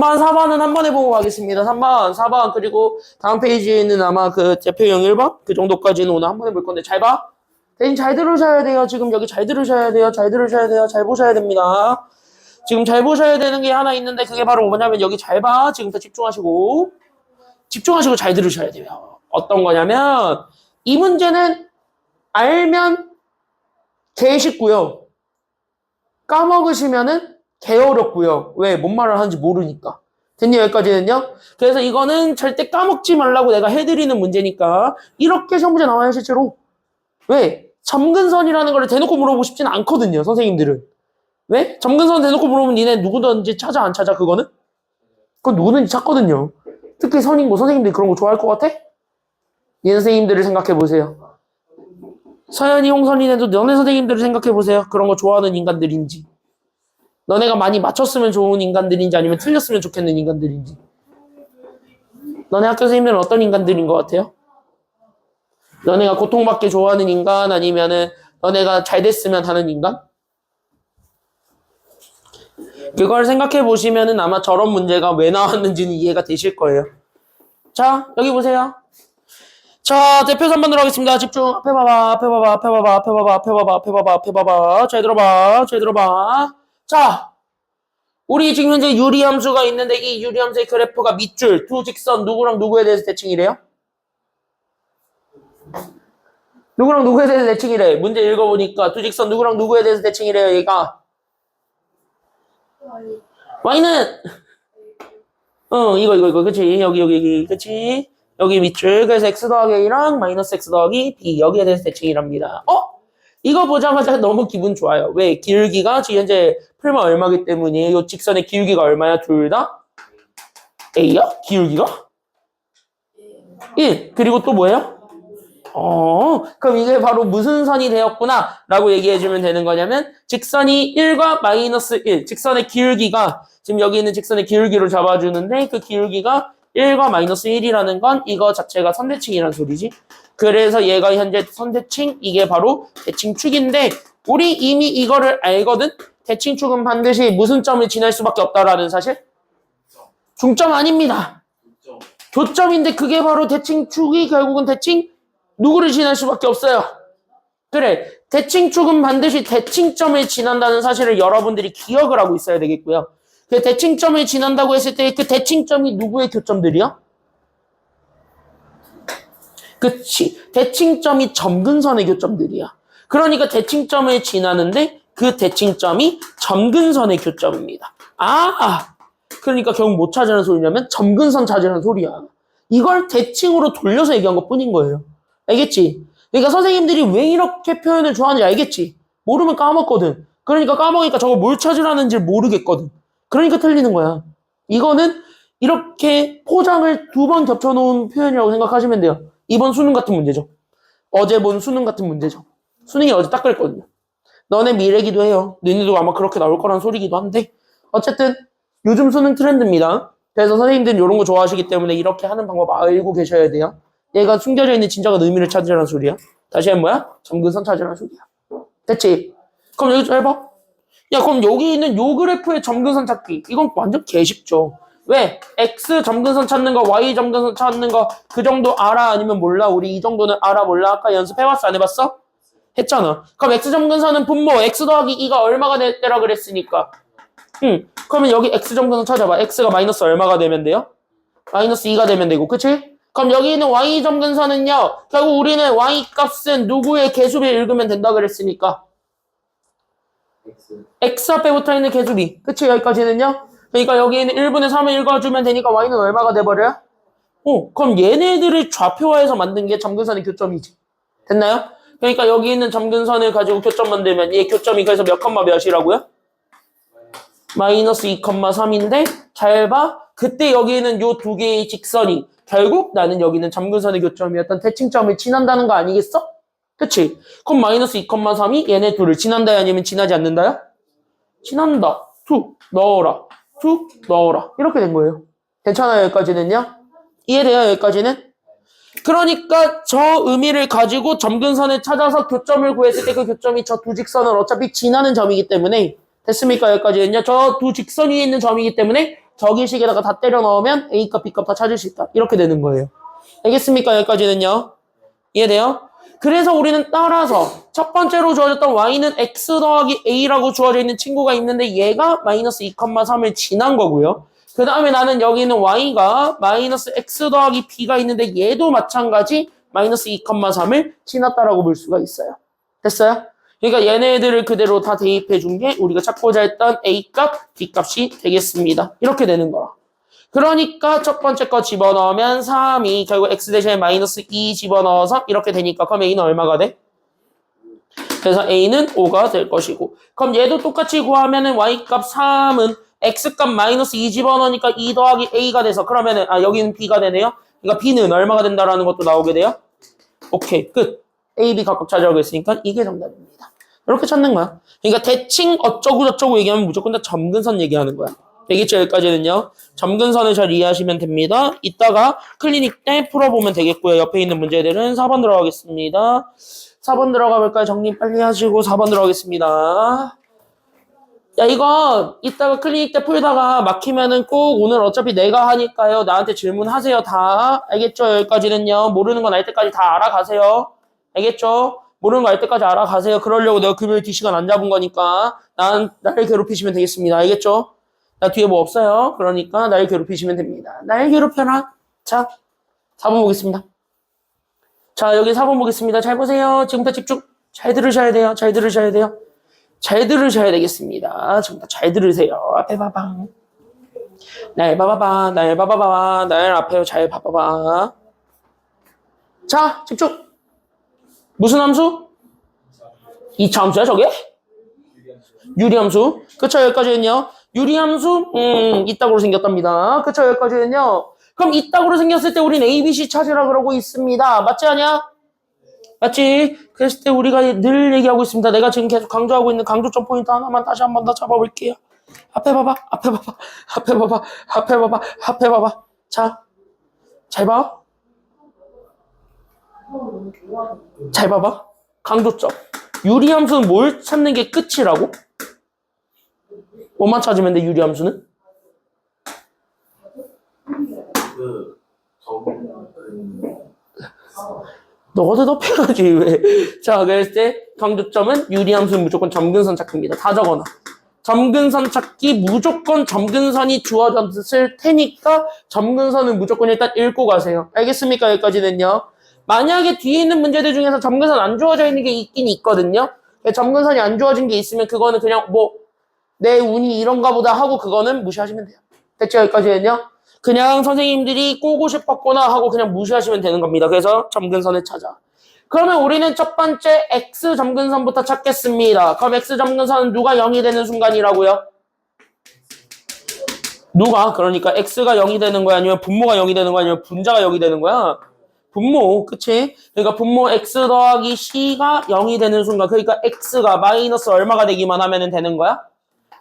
3번, 4번은 한 번 해보고 가겠습니다. 3번, 4번, 그리고 다음 페이지에는 아마 그 제표형 1번? 그 정도까지는 오늘 한 번 해볼 건데, 잘 봐. 대신 잘 들으셔야 돼요. 지금 여기 잘 들으셔야 돼요. 잘 들으셔야 돼요. 잘 보셔야 됩니다. 지금 잘 보셔야 되는 게 하나 있는데, 그게 바로 뭐냐면, 여기 잘 봐. 지금부터 집중하시고 잘 들으셔야 돼요. 어떤 거냐면, 이 문제는 알면 개 쉽고요. 까먹으시면은 개 어렵고요. 왜? 뭔 말을 하는지 모르니까. 됐니? 여기까지는요? 그래서 이거는 절대 까먹지 말라고 내가 해드리는 문제니까 이렇게 시험 문제 나와요, 실제로. 왜? 점근선이라는 걸 대놓고 물어보고 싶지는 않거든요, 선생님들은. 왜? 점근선 대놓고 물어보면 니네 누구든지 찾아 안 찾아, 그거는? 그건 누구든지 찾거든요. 특히 선임고 선생님들이 그런 거 좋아할 것 같아? 이 선생님들을 생각해 보세요. 서연이, 홍선이네도 너네 선생님들을 생각해 보세요. 그런 거 좋아하는 인간들인지. 너네가 많이 맞췄으면 좋은 인간들인지 아니면 틀렸으면 좋겠는 인간들인지. 너네 학교 선생님들은 어떤 인간들인 것 같아요? 너네가 고통받기 좋아하는 인간 아니면은 너네가 잘 됐으면 하는 인간? 그걸 생각해 보시면은 아마 저런 문제가 왜 나왔는지는 이해가 되실 거예요. 자, 여기 보세요. 자, 대표 3번 들어가겠습니다. 집중. 앞에 봐봐, 앞에 봐봐, 앞에 봐봐, 앞에 봐봐, 앞에 봐봐, 앞에 봐봐, 앞에 봐봐. 잘 들어봐, 잘 들어봐. 자, 우리 지금 현재 유리함수가 있는데 이 유리함수의 그래프가 밑줄, 두 직선, 누구랑 누구에 대해서 대칭이래요? 누구랑 누구에 대해서 대칭이래? 문제 읽어보니까 두 직선 누구랑 누구에 대해서 대칭이래요, 얘가? y는 이거 그치? 여기 그치? 여기 밑줄. 그래서 x 더하기 a랑 마이너스 x 더하기 b 여기에 대해서 대칭이랍니다. 이거 보자마자 너무 기분 좋아요. 왜? 기울기가 지금 현재 풀면 얼마기 때문이에요? 이 직선의 기울기가 얼마야? 둘 다? a야? 기울기가? 1. 그리고 또 뭐예요? 그럼 이게 바로 무슨 선이 되었구나 라고 얘기해주면 되는 거냐면 직선이 1과 마이너스 1 직선의 기울기가 지금 여기 있는 직선의 기울기로 잡아주는데 그 기울기가 1과 마이너스 1이라는 건 이거 자체가 선대칭이라는 소리지. 그래서 얘가 현재 선대칭, 이게 바로 대칭축인데 우리 이미 이거를 알거든. 대칭축은 반드시 무슨 점을 지날 수밖에 없다라는 사실. 중점 아닙니다. 교점인데 그게 바로 대칭축이 결국은 대칭 누구를 지날 수밖에 없어요. 그래, 대칭축은 반드시 대칭점을 지난다는 사실을 여러분들이 기억을 하고 있어야 되겠고요. 그 대칭점을 지난다고 했을 때 그 대칭점이 누구의 교점들이야? 그치, 대칭점이 점근선의 교점들이야. 그러니까 대칭점을 지나는데 그 대칭점이 점근선의 교점입니다. 그러니까 결국 뭐 찾으라는 소리냐면 점근선 찾으라는 소리야. 이걸 대칭으로 돌려서 얘기한 것 뿐인 거예요. 알겠지? 그러니까 선생님들이 왜 이렇게 표현을 좋아하는지 알겠지? 모르면 까먹거든. 그러니까 까먹으니까 저거 뭘 찾으라는지 모르겠거든. 그러니까 틀리는 거야. 이거는 이렇게 포장을 2번 겹쳐놓은 표현이라고 생각하시면 돼요. 이번 수능 같은 문제죠. 어제 본 수능 같은 문제죠. 수능이 어제 딱 그랬거든요. 너네 미래기도 해요. 너네도 아마 그렇게 나올 거란 소리기도 한데 어쨌든 요즘 수능 트렌드입니다. 그래서 선생님들은 이런 거 좋아하시기 때문에 이렇게 하는 방법 알고 계셔야 돼요. 얘가 숨겨져 있는 진정한 의미를 찾으라는 소리야. 다시 하면 뭐야? 점근선 찾으라는 소리야. 됐지? 그럼 여기 좀 해봐. 야, 그럼 여기 있는 요 그래프의 점근선 찾기. 이건 완전 개쉽죠. 왜? X 점근선 찾는 거, Y 점근선 찾는 거 그 정도 알아? 아니면 몰라? 우리 이 정도는 알아? 몰라? 아까 연습해봤어? 안 해봤어? 했잖아. 그럼 X 점근선은 분모 X 더하기 2가 얼마가 되라 그랬으니까. 그러면 여기 X 점근선 찾아봐. X가 마이너스 얼마가 되면 돼요? 마이너스 2가 되면 되고, 그치? 그럼 여기 있는 Y 점근선은요, 결국 우리는 Y 값은 누구의 개수비 읽으면 된다 그랬으니까. X 앞에 붙어있는 개수비. 그치? 여기까지는요? 그러니까 여기 있는 1분의 3을 읽어주면 되니까 Y는 얼마가 돼버려요? 그럼 얘네들을 좌표화해서 만든 게 점근선의 교점이지. 됐나요? 그러니까 여기 있는 점근선을 가지고 교점 만들면 얘 교점이 그래서 몇 컴마 몇이라고요? 마이너스 2,3인데 잘 봐. 그때 여기는 요 두 개의 직선이 결국 나는 여기는 점근선의 교점이었던 대칭점을 지난다는 거 아니겠어? 그치? 그럼 마이너스 2,3이 얘네 둘을 지난다야 아니면 지나지 않는다요? 지난다. 툭 넣어라. 툭 넣어라. 이렇게 된 거예요. 괜찮아요? 여기까지는요? 이해돼요? 여기까지는? 그러니까 저 의미를 가지고 점근선을 찾아서 교점을 구했을 때 그 교점이 저 두 직선을 어차피 지나는 점이기 때문에 됐습니까? 여기까지는요? 저 두 직선 위에 있는 점이기 때문에 저기식에다가 다 때려 넣으면 A값, B값 다 찾을 수 있다. 이렇게 되는 거예요. 알겠습니까? 여기까지는요. 이해돼요? 그래서 우리는 따라서 첫 번째로 주어졌던 y는 x 더하기 a라고 주어져 있는 친구가 있는데 얘가 마이너스 2,3을 지난 거고요. 그 다음에 나는 여기 있는 y가 마이너스 x 더하기 b가 있는데 얘도 마찬가지 마이너스 2,3을 지났다라고 볼 수가 있어요. 됐어요? 그러니까 얘네들을 그대로 다 대입해 준 게 우리가 찾고자 했던 a값, b값이 되겠습니다. 이렇게 되는 거라. 그러니까 첫 번째 거 집어넣으면 3이 결국 x 대신에 마이너스 2 집어넣어서 이렇게 되니까 그럼 a는 얼마가 돼? 그래서 a는 5가 될 것이고 그럼 얘도 똑같이 구하면은 y값 3은 x값 마이너스 2 집어넣으니까 2 더하기 a가 돼서 그러면은 여기는 b가 되네요. 그러니까 b는 얼마가 된다라는 것도 나오게 돼요. 오케이 끝. a, b 각각 찾아오고 있으니까 이게 정답입니다. 이렇게 찾는 거야. 그러니까 대칭 어쩌고 저쩌고 얘기하면 무조건 다 점근선 얘기하는 거야. 되겠죠? 여기까지는요. 점근선을 잘 이해하시면 됩니다. 이따가 클리닉 때 풀어보면 되겠고요. 옆에 있는 문제들은 4번 들어가겠습니다. 4번 들어가 볼까요? 정리 빨리 하시고 4번 들어가겠습니다. 야, 이거 이따가 클리닉 때 풀다가 막히면은 꼭 오늘 어차피 내가 하니까요. 나한테 질문하세요. 다. 알겠죠? 여기까지는요. 모르는 건 알 때까지 다 알아가세요. 알겠죠? 모르는 거 알 때까지 알아가세요. 그러려고 내가 금요일 D시간 안 잡은 거니까 나를 괴롭히시면 되겠습니다. 알겠죠? 나 뒤에 뭐 없어요. 그러니까 날 괴롭히시면 됩니다. 날 괴롭혀라. 자, 4번 보겠습니다. 자, 여기 4번 보겠습니다. 잘 보세요. 지금부터 집중. 잘 들으셔야 돼요. 잘 들으셔야 돼요. 잘 들으셔야 되겠습니다. 지금부터 잘 들으세요. 앞에 봐봐. 날 봐봐봐. 날 봐봐봐. 날 앞에 잘 봐봐봐. 자, 집중. 무슨 함수? 2차 함수야, 저게? 유리함수. 그쵸, 여기까지는요. 유리함수? 이따구로 생겼답니다. 그쵸, 여기까지는요. 그럼 이따구로 생겼을 때 우린 A, B, C 찾으라 그러고 있습니다. 맞지 않냐? 맞지? 그랬을 때 우리가 늘 얘기하고 있습니다. 내가 지금 계속 강조하고 있는 강조점 포인트 하나만 다시 한 번 더 잡아볼게요. 앞에 봐봐, 앞에 봐봐, 앞에 봐봐, 앞에 봐봐, 앞에 봐봐. 자, 잘 봐. 잘 봐봐. 강조점. 유리함수는 뭘 찾는 게 끝이라고? 뭐만 찾으면 돼, 유리함수는? 너가 대답해야지, 왜. 자, 그랬을 때 강조점은 유리함수는 무조건 점근선 찾기입니다. 다 적어놔. 점근선 찾기 무조건 점근선이 주어졌을 테니까 점근선은 무조건 일단 읽고 가세요. 알겠습니까? 여기까지는요. 만약에 뒤에 있는 문제들 중에서 점근선 안 주어져 있는 게 있긴 있거든요. 점근선이 안 주어진 게 있으면 그거는 그냥 내 운이 이런가 보다 하고 그거는 무시하시면 돼요. 됐죠? 여기까지는요. 그냥 선생님들이 꼬고 싶었구나 하고 그냥 무시하시면 되는 겁니다. 그래서 점근선을 찾아. 그러면 우리는 첫 번째 X 점근선부터 찾겠습니다. 그럼 X 점근선은 누가 0이 되는 순간이라고요? 누가? 그러니까 X가 0이 되는 거야? 아니면 분모가 0이 되는 거야? 아니면 분자가 0이 되는 거야? 분모, 그치? 그러니까 분모 X 더하기 C가 0이 되는 순간, 그러니까 X가 마이너스 얼마가 되기만 하면 되는 거야?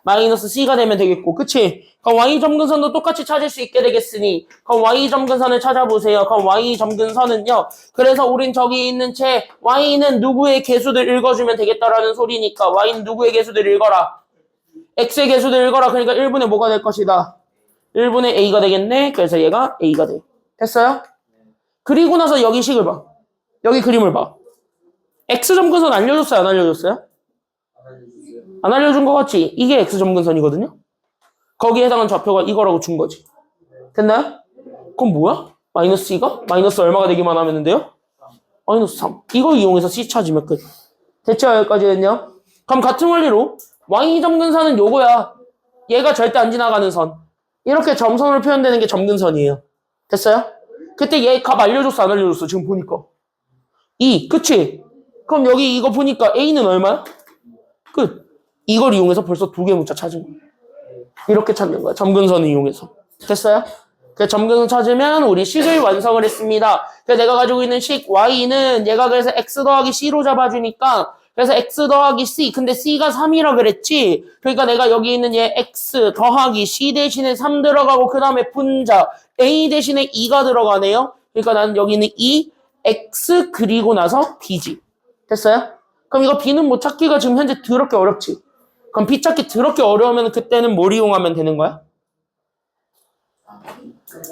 마이너스 C가 되면 되겠고, 그치? 그럼 Y 점근선도 똑같이 찾을 수 있게 되겠으니, 그럼 Y 점근선을 찾아보세요. 그럼 Y 점근선은요, 그래서 우린 저기 있는 채, Y는 누구의 개수들 읽어주면 되겠다라는 소리니까, Y는 누구의 개수들 읽어라? X의 개수들 읽어라. 그러니까 1분의 뭐가 될 것이다? 1분의 A가 되겠네? 그래서 얘가 A가 돼. 됐어요? 그리고 나서 여기 식을 봐. 여기 그림을 봐. X 점근선 알려줬어요? 안 알려줬어요? 안 알려준 것 같지? 이게 X 점근선이거든요? 거기에 해당하는 좌표가 이거라고 준 거지. 됐나요? 그럼 뭐야? 마이너스 C가? 마이너스 얼마가 되기만 하면 돼요? 마이너스 3. 이거 이용해서 C 찾으면 끝. 됐죠? 여기까지는요? 그럼 같은 원리로 Y 점근선은 요거야. 얘가 절대 안 지나가는 선. 이렇게 점선으로 표현되는 게 점근선이에요. 됐어요? 그때 얘 값 알려줬어? 안 알려줬어? 지금 보니까. 2. 그치? 그럼 여기 이거 보니까 A는 얼마야? 끝. 이걸 이용해서 벌써 2개 문자 찾은 거야. 이렇게 찾는 거야. 점근선을 이용해서. 됐어요? 그 점근선 찾으면 우리 식을 완성을 했습니다. 그래서 내가 가지고 있는 식 Y는 얘가 그래서 X 더하기 C로 잡아주니까 그래서 X 더하기 C. 근데 C가 3이라 그랬지? 그러니까 내가 여기 있는 얘 X 더하기 C 대신에 3 들어가고 그 다음에 분자 A 대신에 2가 들어가네요. 그러니까 나는 여기 있는 2, X 그리고 나서 B지. 됐어요? 그럼 이거 B는 못 찾기가 지금 현재 더럽게 어렵지? 그럼 B 찾기 더럽게 어려우면 그때는 뭘 이용하면 되는 거야?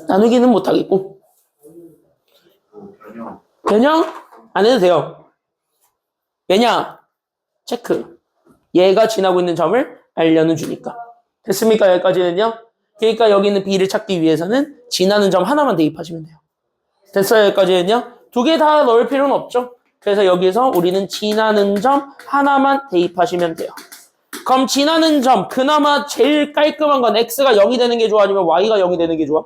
나누기는 못하겠고. 변형. 변형? 안 해도 돼요. 왜냐? 체크. 얘가 지나고 있는 점을 알려는 주니까. 됐습니까? 여기까지는요? 그러니까 여기 있는 B를 찾기 위해서는 지나는 점 하나만 대입하시면 돼요. 됐어요? 여기까지는요? 두 개 다 넣을 필요는 없죠. 그래서 여기서 우리는 지나는 점 하나만 대입하시면 돼요. 그럼 지나는 점, 그나마 제일 깔끔한 건 X가 0이 되는 게 좋아? 아니면 Y가 0이 되는 게 좋아?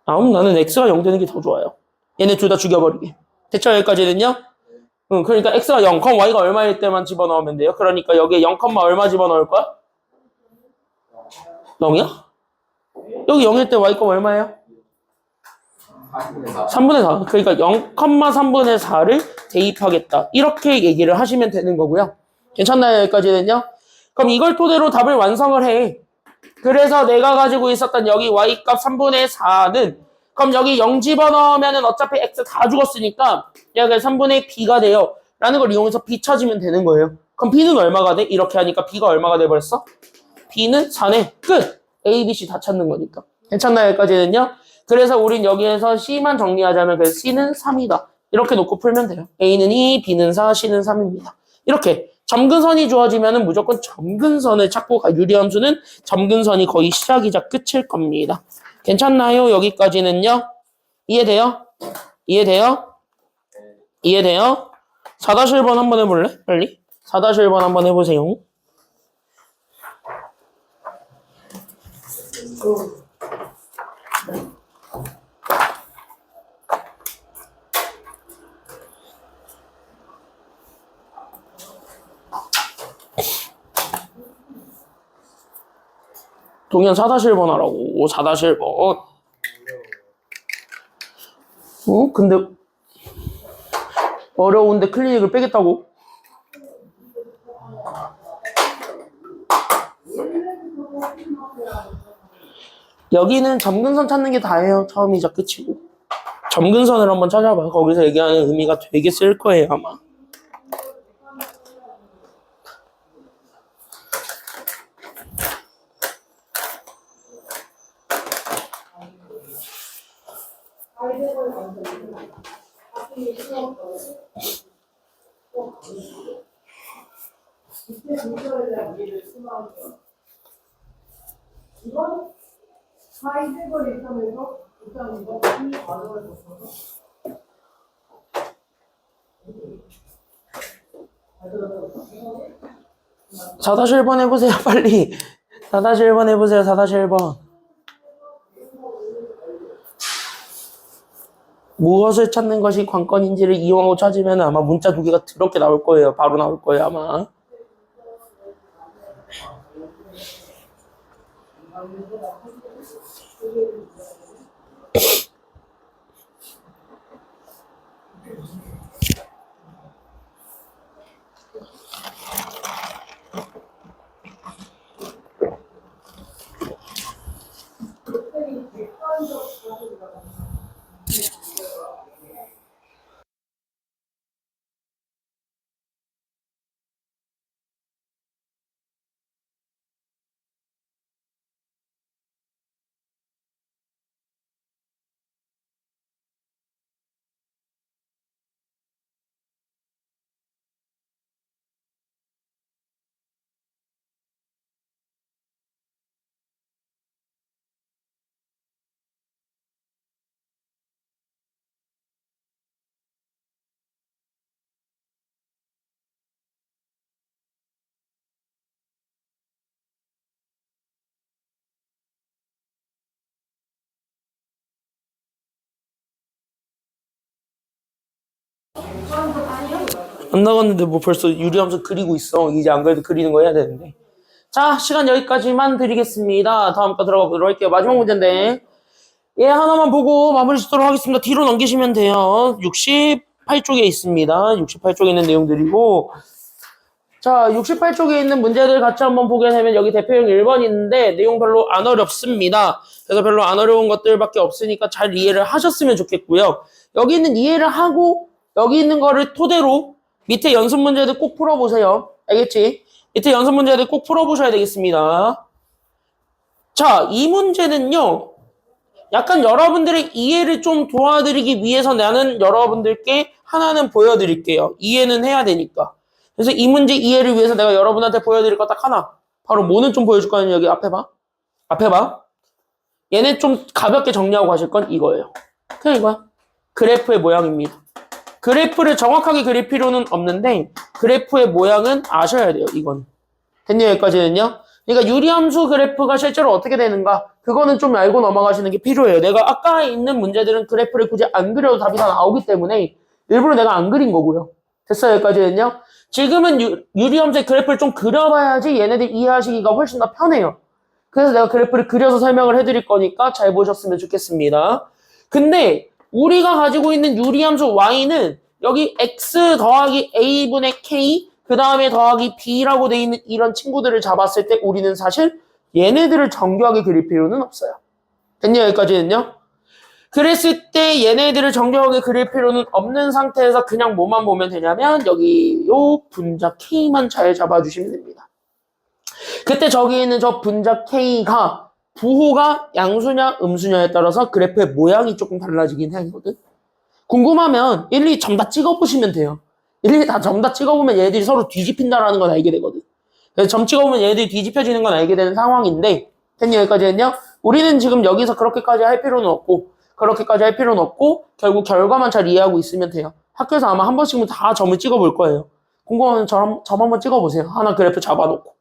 나는 X가 0 되는 게 더 좋아요. 얘네 둘 다 죽여버리게. 됐죠? 여기까지는요? 그러니까 X가 0, 그럼 Y가 얼마일 때만 집어넣으면 돼요? 그러니까 여기에 0, 얼마 집어넣을 거야? 0이야? 여기 0일 때 Y, 얼마예요? 3분의 4. 그러니까 0,3분의 4를 대입하겠다. 이렇게 얘기를 하시면 되는 거고요. 괜찮나요? 여기까지는요? 그럼 이걸 토대로 답을 완성을 해. 그래서 내가 가지고 있었던 여기 Y값 3분의 4는 그럼 여기 0 집어넣으면 어차피 X 다 죽었으니까 여기 3분의 B가 돼요. 라는 걸 이용해서 B 찾으면 되는 거예요. 그럼 B는 얼마가 돼? 이렇게 하니까 B가 얼마가 돼버렸어? B는 4네. 끝! A, B, C 다 찾는 거니까. 괜찮나요? 여기까지는요? 그래서 우린 여기에서 C만 정리하자면 그래서 C는 3이다. 이렇게 놓고 풀면 돼요. A는 2, B는 4, C는 3입니다. 이렇게 점근선이 주어지면 무조건 점근선을 찾고 가. 유리함수는 점근선이 거의 시작이자 끝일 겁니다. 괜찮나요? 여기까지는요? 이해돼요? 이해돼요? 이해돼요? 4-1번 한번 해볼래? 빨리. 4-1번 한번 해보세요. 동현 4-1번 하라고. 4-1번. 근데 어려운데 클리닉을 빼겠다고? 여기는 점근선 찾는 게 다예요. 처음이자 끝이고. 점근선을 한번 찾아봐요. 거기서 얘기하는 의미가 되게 쓸 거예요, 아마. 이건 사이즈걸 입장에서 일단 이거 이 과정을 거쳐서 4-1번 해보세요, 빨리. 4-1번 해보세요, 4-1번. 무엇을 찾는 것이 관건인지를 이용하고 찾으면 아마 문자 두 개가 더럽게 나올 거예요. 바로 나올 거예요, 아마. 안 나갔는데 뭐 벌써 유리함수 그리고 있어. 이제 안 그래도 그리는 거 해야 되는데. 자, 시간 여기까지만 드리겠습니다. 다음 거 들어가 보도록 할게요. 마지막 문제인데. 얘 하나만 보고 마무리 짓도록 하겠습니다. 뒤로 넘기시면 돼요. 68쪽에 있습니다. 68쪽에 있는 내용들이고. 자, 68쪽에 있는 문제들 같이 한번 보게 되면 여기 대표형 1번 있는데 내용 별로 안 어렵습니다. 그래서 별로 안 어려운 것들밖에 없으니까 잘 이해를 하셨으면 좋겠고요. 여기 있는 이해를 하고 여기 있는 거를 토대로 밑에 연습 문제들 꼭 풀어보세요. 알겠지? 밑에 연습 문제들 꼭 풀어보셔야 되겠습니다. 자, 이 문제는요. 약간 여러분들의 이해를 좀 도와드리기 위해서 나는 여러분들께 하나는 보여드릴게요. 이해는 해야 되니까. 그래서 이 문제 이해를 위해서 내가 여러분한테 보여드릴 거 딱 하나. 바로 뭐는 좀 보여줄 거는 여기 앞에 봐. 앞에 봐. 얘네 좀 가볍게 정리하고 가실 건 이거예요. 그냥 이거야. 그래프의 모양입니다. 그래프를 정확하게 그릴 필요는 없는데 그래프의 모양은 아셔야 돼요. 이건. 됐냐 여기까지는요? 그러니까 유리함수 그래프가 실제로 어떻게 되는가 그거는 좀 알고 넘어가시는 게 필요해요. 내가 아까 있는 문제들은 그래프를 굳이 안 그려도 답이 다 나오기 때문에 일부러 내가 안 그린 거고요. 됐어요 여기까지는요? 지금은 유리함수의 그래프를 좀 그려봐야지 얘네들 이해하시기가 훨씬 더 편해요. 그래서 내가 그래프를 그려서 설명을 해드릴 거니까 잘 보셨으면 좋겠습니다. 근데 우리가 가지고 있는 유리함수 y는 여기 x 더하기 a분의 k 그 다음에 더하기 b라고 돼 있는 이런 친구들을 잡았을 때 우리는 사실 얘네들을 정교하게 그릴 필요는 없어요. 됐냐 여기까지는요? 그랬을 때 얘네들을 정교하게 그릴 필요는 없는 상태에서 그냥 뭐만 보면 되냐면 여기 요 분자 k만 잘 잡아주시면 됩니다. 그때 저기 있는 저 분자 k가 부호가 양수냐 음수냐에 따라서 그래프의 모양이 조금 달라지긴 하거든. 궁금하면 일일이 점 다 찍어보시면 돼요. 일일이 다 점 다 찍어보면 얘들이 서로 뒤집힌다라는 건 알게 되거든. 그래서 점 찍어보면 얘들이 뒤집혀지는 건 알게 되는 상황인데 됐냐 여기까지는요? 우리는 지금 여기서 그렇게까지 할 필요는 없고 결국 결과만 잘 이해하고 있으면 돼요. 학교에서 아마 한 번씩은 다 점을 찍어볼 거예요. 궁금하면 점 한번 찍어보세요. 하나 그래프 잡아놓고.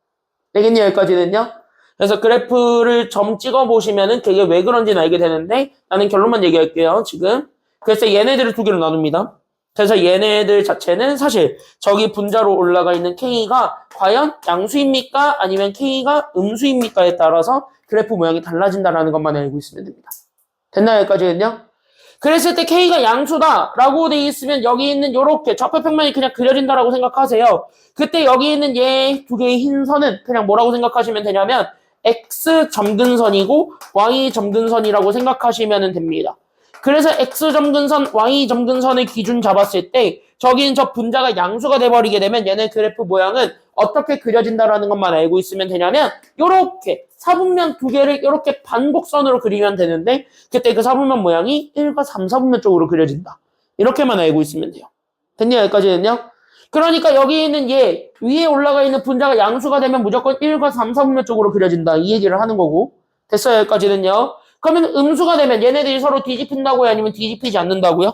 되겠냐 여기까지는요? 그래서 그래프를 점 찍어보시면은 그게 왜 그런지는 알게 되는데 나는 결론만 얘기할게요 지금. 그래서 얘네들을 두 개로 나눕니다. 그래서 얘네들 자체는 사실 저기 분자로 올라가 있는 K가 과연 양수입니까? 아니면 K가 음수입니까에 따라서 그래프 모양이 달라진다는 것만 알고 있으면 됩니다. 됐나요 여기까지는요? 그랬을 때 K가 양수다라고 돼 있으면 여기 있는 요렇게 좌표평면이 그냥 그려진다라고 생각하세요. 그때 여기 있는 얘 두 개의 흰 선은 그냥 뭐라고 생각하시면 되냐면 X 점근선이고 Y 점근선이라고 생각하시면 됩니다. 그래서 X 점근선, Y 점근선을 기준 잡았을 때 저기는 저 분자가 양수가 돼버리게 되면 얘네 그래프 모양은 어떻게 그려진다라는 것만 알고 있으면 되냐면 요렇게 사분면 두 개를 이렇게 반곡선으로 그리면 되는데 그때 그 사분면 모양이 1과 3, 4분면 쪽으로 그려진다. 이렇게만 알고 있으면 돼요. 됐냐 여기까지는요? 그러니까 여기 있는 얘 위에 올라가 있는 분자가 양수가 되면 무조건 1과 3, 4분면 쪽으로 그려진다. 이 얘기를 하는 거고 됐어요 여기까지는요? 그러면 음수가 되면 얘네들이 서로 뒤집힌다고요? 아니면 뒤집히지 않는다고요?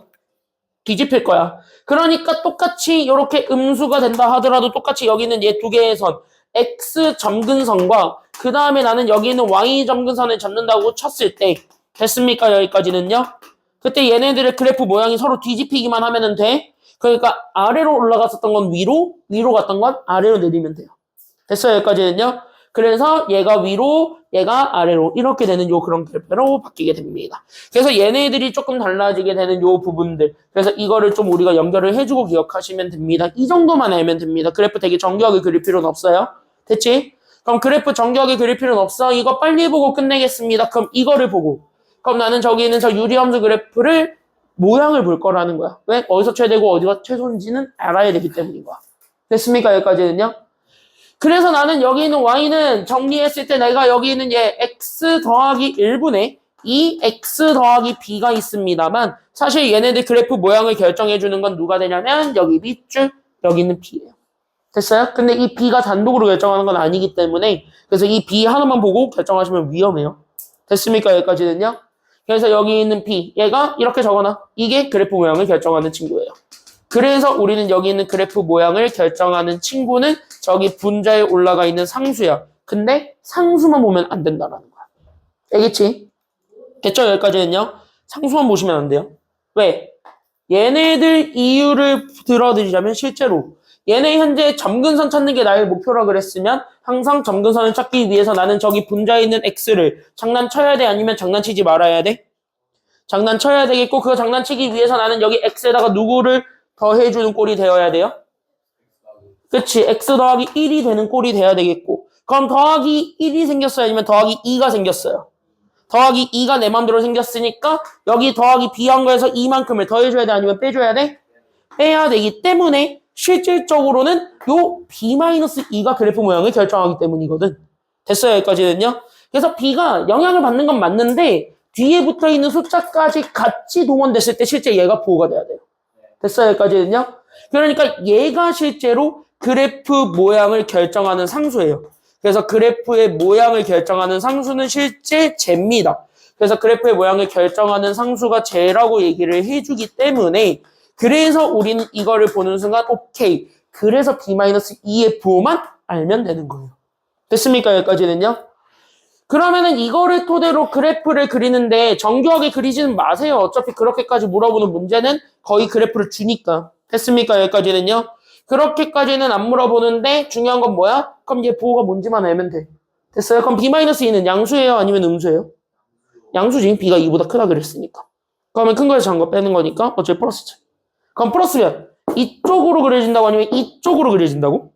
뒤집힐 거야. 그러니까 똑같이 이렇게 음수가 된다 하더라도 똑같이 여기 있는 얘 두 개의 선 X 점근선과 그 다음에 나는 여기 있는 Y 점근선을 잡는다고 쳤을 때 됐습니까? 여기까지는요. 그때 얘네들의 그래프 모양이 서로 뒤집히기만 하면 돼. 그러니까 아래로 올라갔었던 건 위로 갔던 건 아래로 내리면 돼요. 됐어요? 여기까지는요. 그래서 얘가 위로, 얘가 아래로 이렇게 되는 요 그런 그래프로 바뀌게 됩니다. 그래서 얘네들이 조금 달라지게 되는 요 부분들. 그래서 이거를 좀 우리가 연결을 해주고 기억하시면 됩니다. 이 정도만 알면 됩니다. 그래프 되게 정교하게 그릴 필요는 없어요. 됐지? 그럼 그래프 정교하게 그릴 필요는 없어. 이거 빨리 보고 끝내겠습니다. 그럼 이거를 보고. 그럼 나는 저기 있는 저 유리함수 그래프를 모양을 볼 거라는 거야. 왜? 어디서 최대고 어디가 최소인지는 알아야 되기 때문인 거야. 됐습니까? 여기까지는요? 그래서 나는 여기 있는 y는 정리했을 때 내가 여기 있는 얘 x 더하기 1분의 2x 더하기 b가 있습니다만 사실 얘네들 그래프 모양을 결정해주는 건 누가 되냐면 여기 밑줄 여기 있는 b예요. 됐어요? 근데 이 b가 단독으로 결정하는 건 아니기 때문에 그래서 이 b 하나만 보고 결정하시면 위험해요. 됐습니까? 여기까지는요? 그래서 여기 있는 b 얘가 이렇게 적어놔. 이게 그래프 모양을 결정하는 친구예요. 그래서 우리는 여기 있는 그래프 모양을 결정하는 친구는 저기 분자에 올라가 있는 상수야. 근데 상수만 보면 안 된다라는 거야. 알겠지? 됐죠? 여기까지는요. 상수만 보시면 안 돼요. 왜? 얘네들 이유를 들어드리자면 실제로 얘네 현재 점근선 찾는 게 나의 목표라 그랬으면 항상 점근선을 찾기 위해서 나는 저기 분자에 있는 x를 장난쳐야 돼? 아니면 장난치지 말아야 돼? 장난쳐야 되겠고 그거 장난치기 위해서 나는 여기 x에다가 누구를 더해주는 꼴이 되어야 돼요? 그치. x 더하기 1이 되는 꼴이 돼야 되겠고 그럼 더하기 1이 생겼어요? 아니면 더하기 2가 생겼어요? 더하기 2가 내 맘대로 생겼으니까 여기 더하기 b한 거에서 이만큼을 더해줘야 돼? 아니면 빼줘야 돼? 빼야 되기 때문에 실질적으로는 요 b-2가 그래프 모양을 결정하기 때문이거든. 됐어요? 여기까지는요? 그래서 b가 영향을 받는 건 맞는데 뒤에 붙어있는 숫자까지 같이 동원됐을 때 실제 얘가 부호가 돼야 돼요. 됐어요? 여기까지는요? 그러니까 얘가 실제로 그래프 모양을 결정하는 상수예요. 그래서 그래프의 모양을 결정하는 상수는 실제 쟤입니다. 그래서 그래프의 모양을 결정하는 상수가 쟤라고 얘기를 해주기 때문에 그래서 우리는 이거를 보는 순간 오케이. 그래서 b-2의 부호만 알면 되는 거예요. 됐습니까? 여기까지는요? 그러면은 이거를 토대로 그래프를 그리는데 정교하게 그리지는 마세요. 어차피 그렇게까지 물어보는 문제는 거의 그래프를 주니까. 됐습니까? 여기까지는요? 그렇게까지는 안 물어보는데 중요한 건 뭐야? 그럼 얘 부호가 뭔지만 알면 돼. 됐어요? 그럼 b-2는 양수예요? 아니면 음수예요? 양수지. b가 2보다 크다 그랬으니까. 그러면 큰 거에서 작은 거 빼는 거니까 어차피 플러스죠. 그럼 플러스면 이쪽으로 그려진다고 아니면 이쪽으로 그려진다고?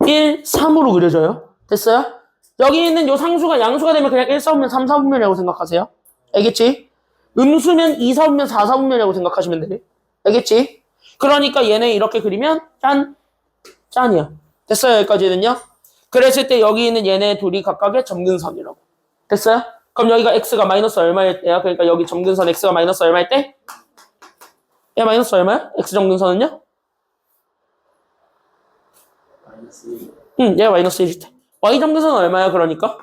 1, 3으로 그려져요. 됐어요? 여기 있는 요 상수가 양수가 되면 그냥 1, 4분면 3, 4분면이라고 생각하세요. 알겠지? 음수면 2, 4분면 4, 4분면이라고 생각하시면 돼. 알겠지? 그러니까 얘네 이렇게 그리면 짠! 짠이야. 됐어요? 여기까지는요? 그랬을 때 여기 있는 얘네 둘이 각각의 점근선이라고. 됐어요? 그럼 여기가 x가 마이너스 얼마일 때야? 그러니까 여기 점근선 x가 마이너스 얼마일 때? 얘 마이너스 얼마야? x 점근선은요? 얘 마이너스 1일 때. y 점근선은 얼마야? 그러니까?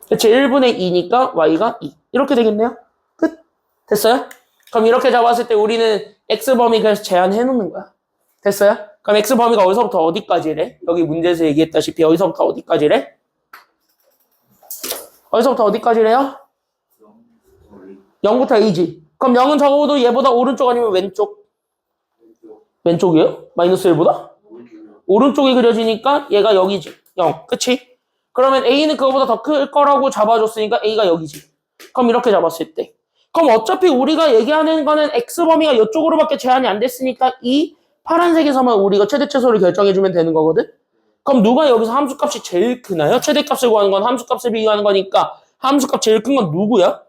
그치? 1분의 2니까 y가 2. 이렇게 되겠네요? 끝. 됐어요? 그럼 이렇게 잡았을 때 우리는 x범위 그래서 제한해 놓는 거야. 됐어요? 그럼 x범위가 어디서부터 어디까지래? 여기 문제에서 얘기했다시피 어디서부터 어디까지래? 어디서부터 어디까지래요? 0부터 a지. 그럼 0은 적어도 얘보다 오른쪽 아니면 왼쪽? 왼쪽이에요? 마이너스 1보다? 오른쪽이 그려지니까 얘가 여기지. 0. 그치? 그러면 a는 그거보다 더 클 거라고 잡아줬으니까 a가 여기지. 그럼 이렇게 잡았을 때. 그럼 어차피 우리가 얘기하는 거는 x범위가 이쪽으로밖에 제한이 안 됐으니까 이 파란색에서만 우리가 최대최소를 결정해주면 되는 거거든? 그럼 누가 여기서 함수값이 제일 크나요? 최대값을 구하는 건 함수값을 비교하는 거니까 함수값 제일 큰 건 누구야?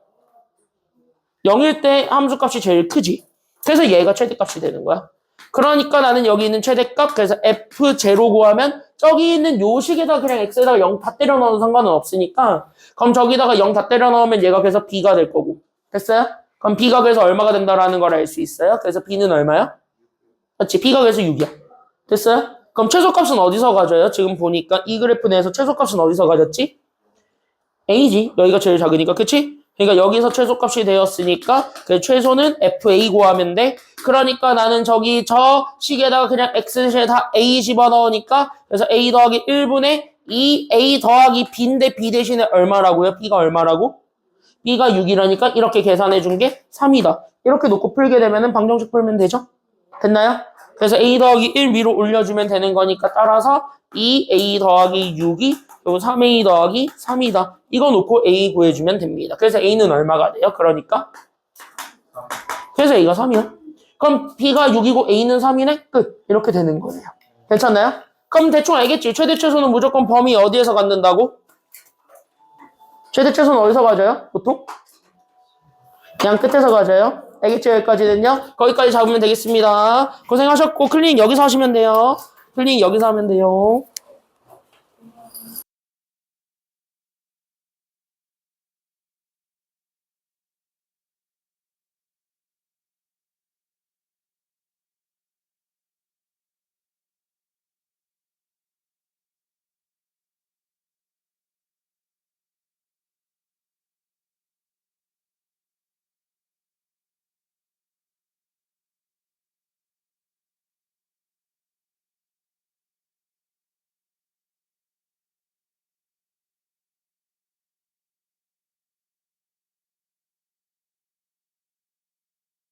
0일 때 함수값이 제일 크지. 그래서 얘가 최대값이 되는 거야. 그러니까 나는 여기 있는 최대값, 그래서 f0 구하면 저기 있는 요 식에다 그냥 x에다가 0 다 때려 넣어도 상관은 없으니까 그럼 저기다가 0 다 때려 넣으면 얘가 그래서 b가 될 거고. 됐어요? 그럼 b가 그래서 얼마가 된다라는 걸 알 수 있어요. 그래서 b는 얼마야? 그렇지. b가 그래서 6이야. 됐어요? 그럼 최소값은 어디서 가져요? 지금 보니까 이 그래프 내에서 최소값은 어디서 가졌지? a지. 여기가 제일 작으니까. 그치? 그러니까 여기서 최소값이 되었으니까 그 최소는 fa 구하면 돼. 그러니까 나는 저기 저 식에다가 그냥 x 대신에 다 a 집어넣으니까 그래서 a 더하기 1분의 2a 더하기 b인데 b 대신에 얼마라고요? b가 얼마라고? b가 6이라니까 이렇게 계산해 준 게 3이다. 이렇게 놓고 풀게 되면은 방정식 풀면 되죠? 됐나요? 그래서 a 더하기 1 위로 올려주면 되는 거니까 따라서 2a 더하기 6이 그리고 3a 더하기 3이다. 이거 놓고 a 구해주면 됩니다. 그래서 a는 얼마가 돼요? 그러니까 그래서 a가 3이야. 그럼 b가 6이고 a는 3이네? 끝. 이렇게 되는 거예요. 괜찮나요? 그럼 대충 알겠지? 최대 최소는 무조건 범위 어디에서 갖는다고? 최대 최소는 어디서 가져요? 보통? 그냥 끝에서 가져요. 알겠죠? 여기까지는요. 거기까지 잡으면 되겠습니다. 고생하셨고 클리닉 여기서 하시면 돼요. 클리닉 여기서 하면 돼요.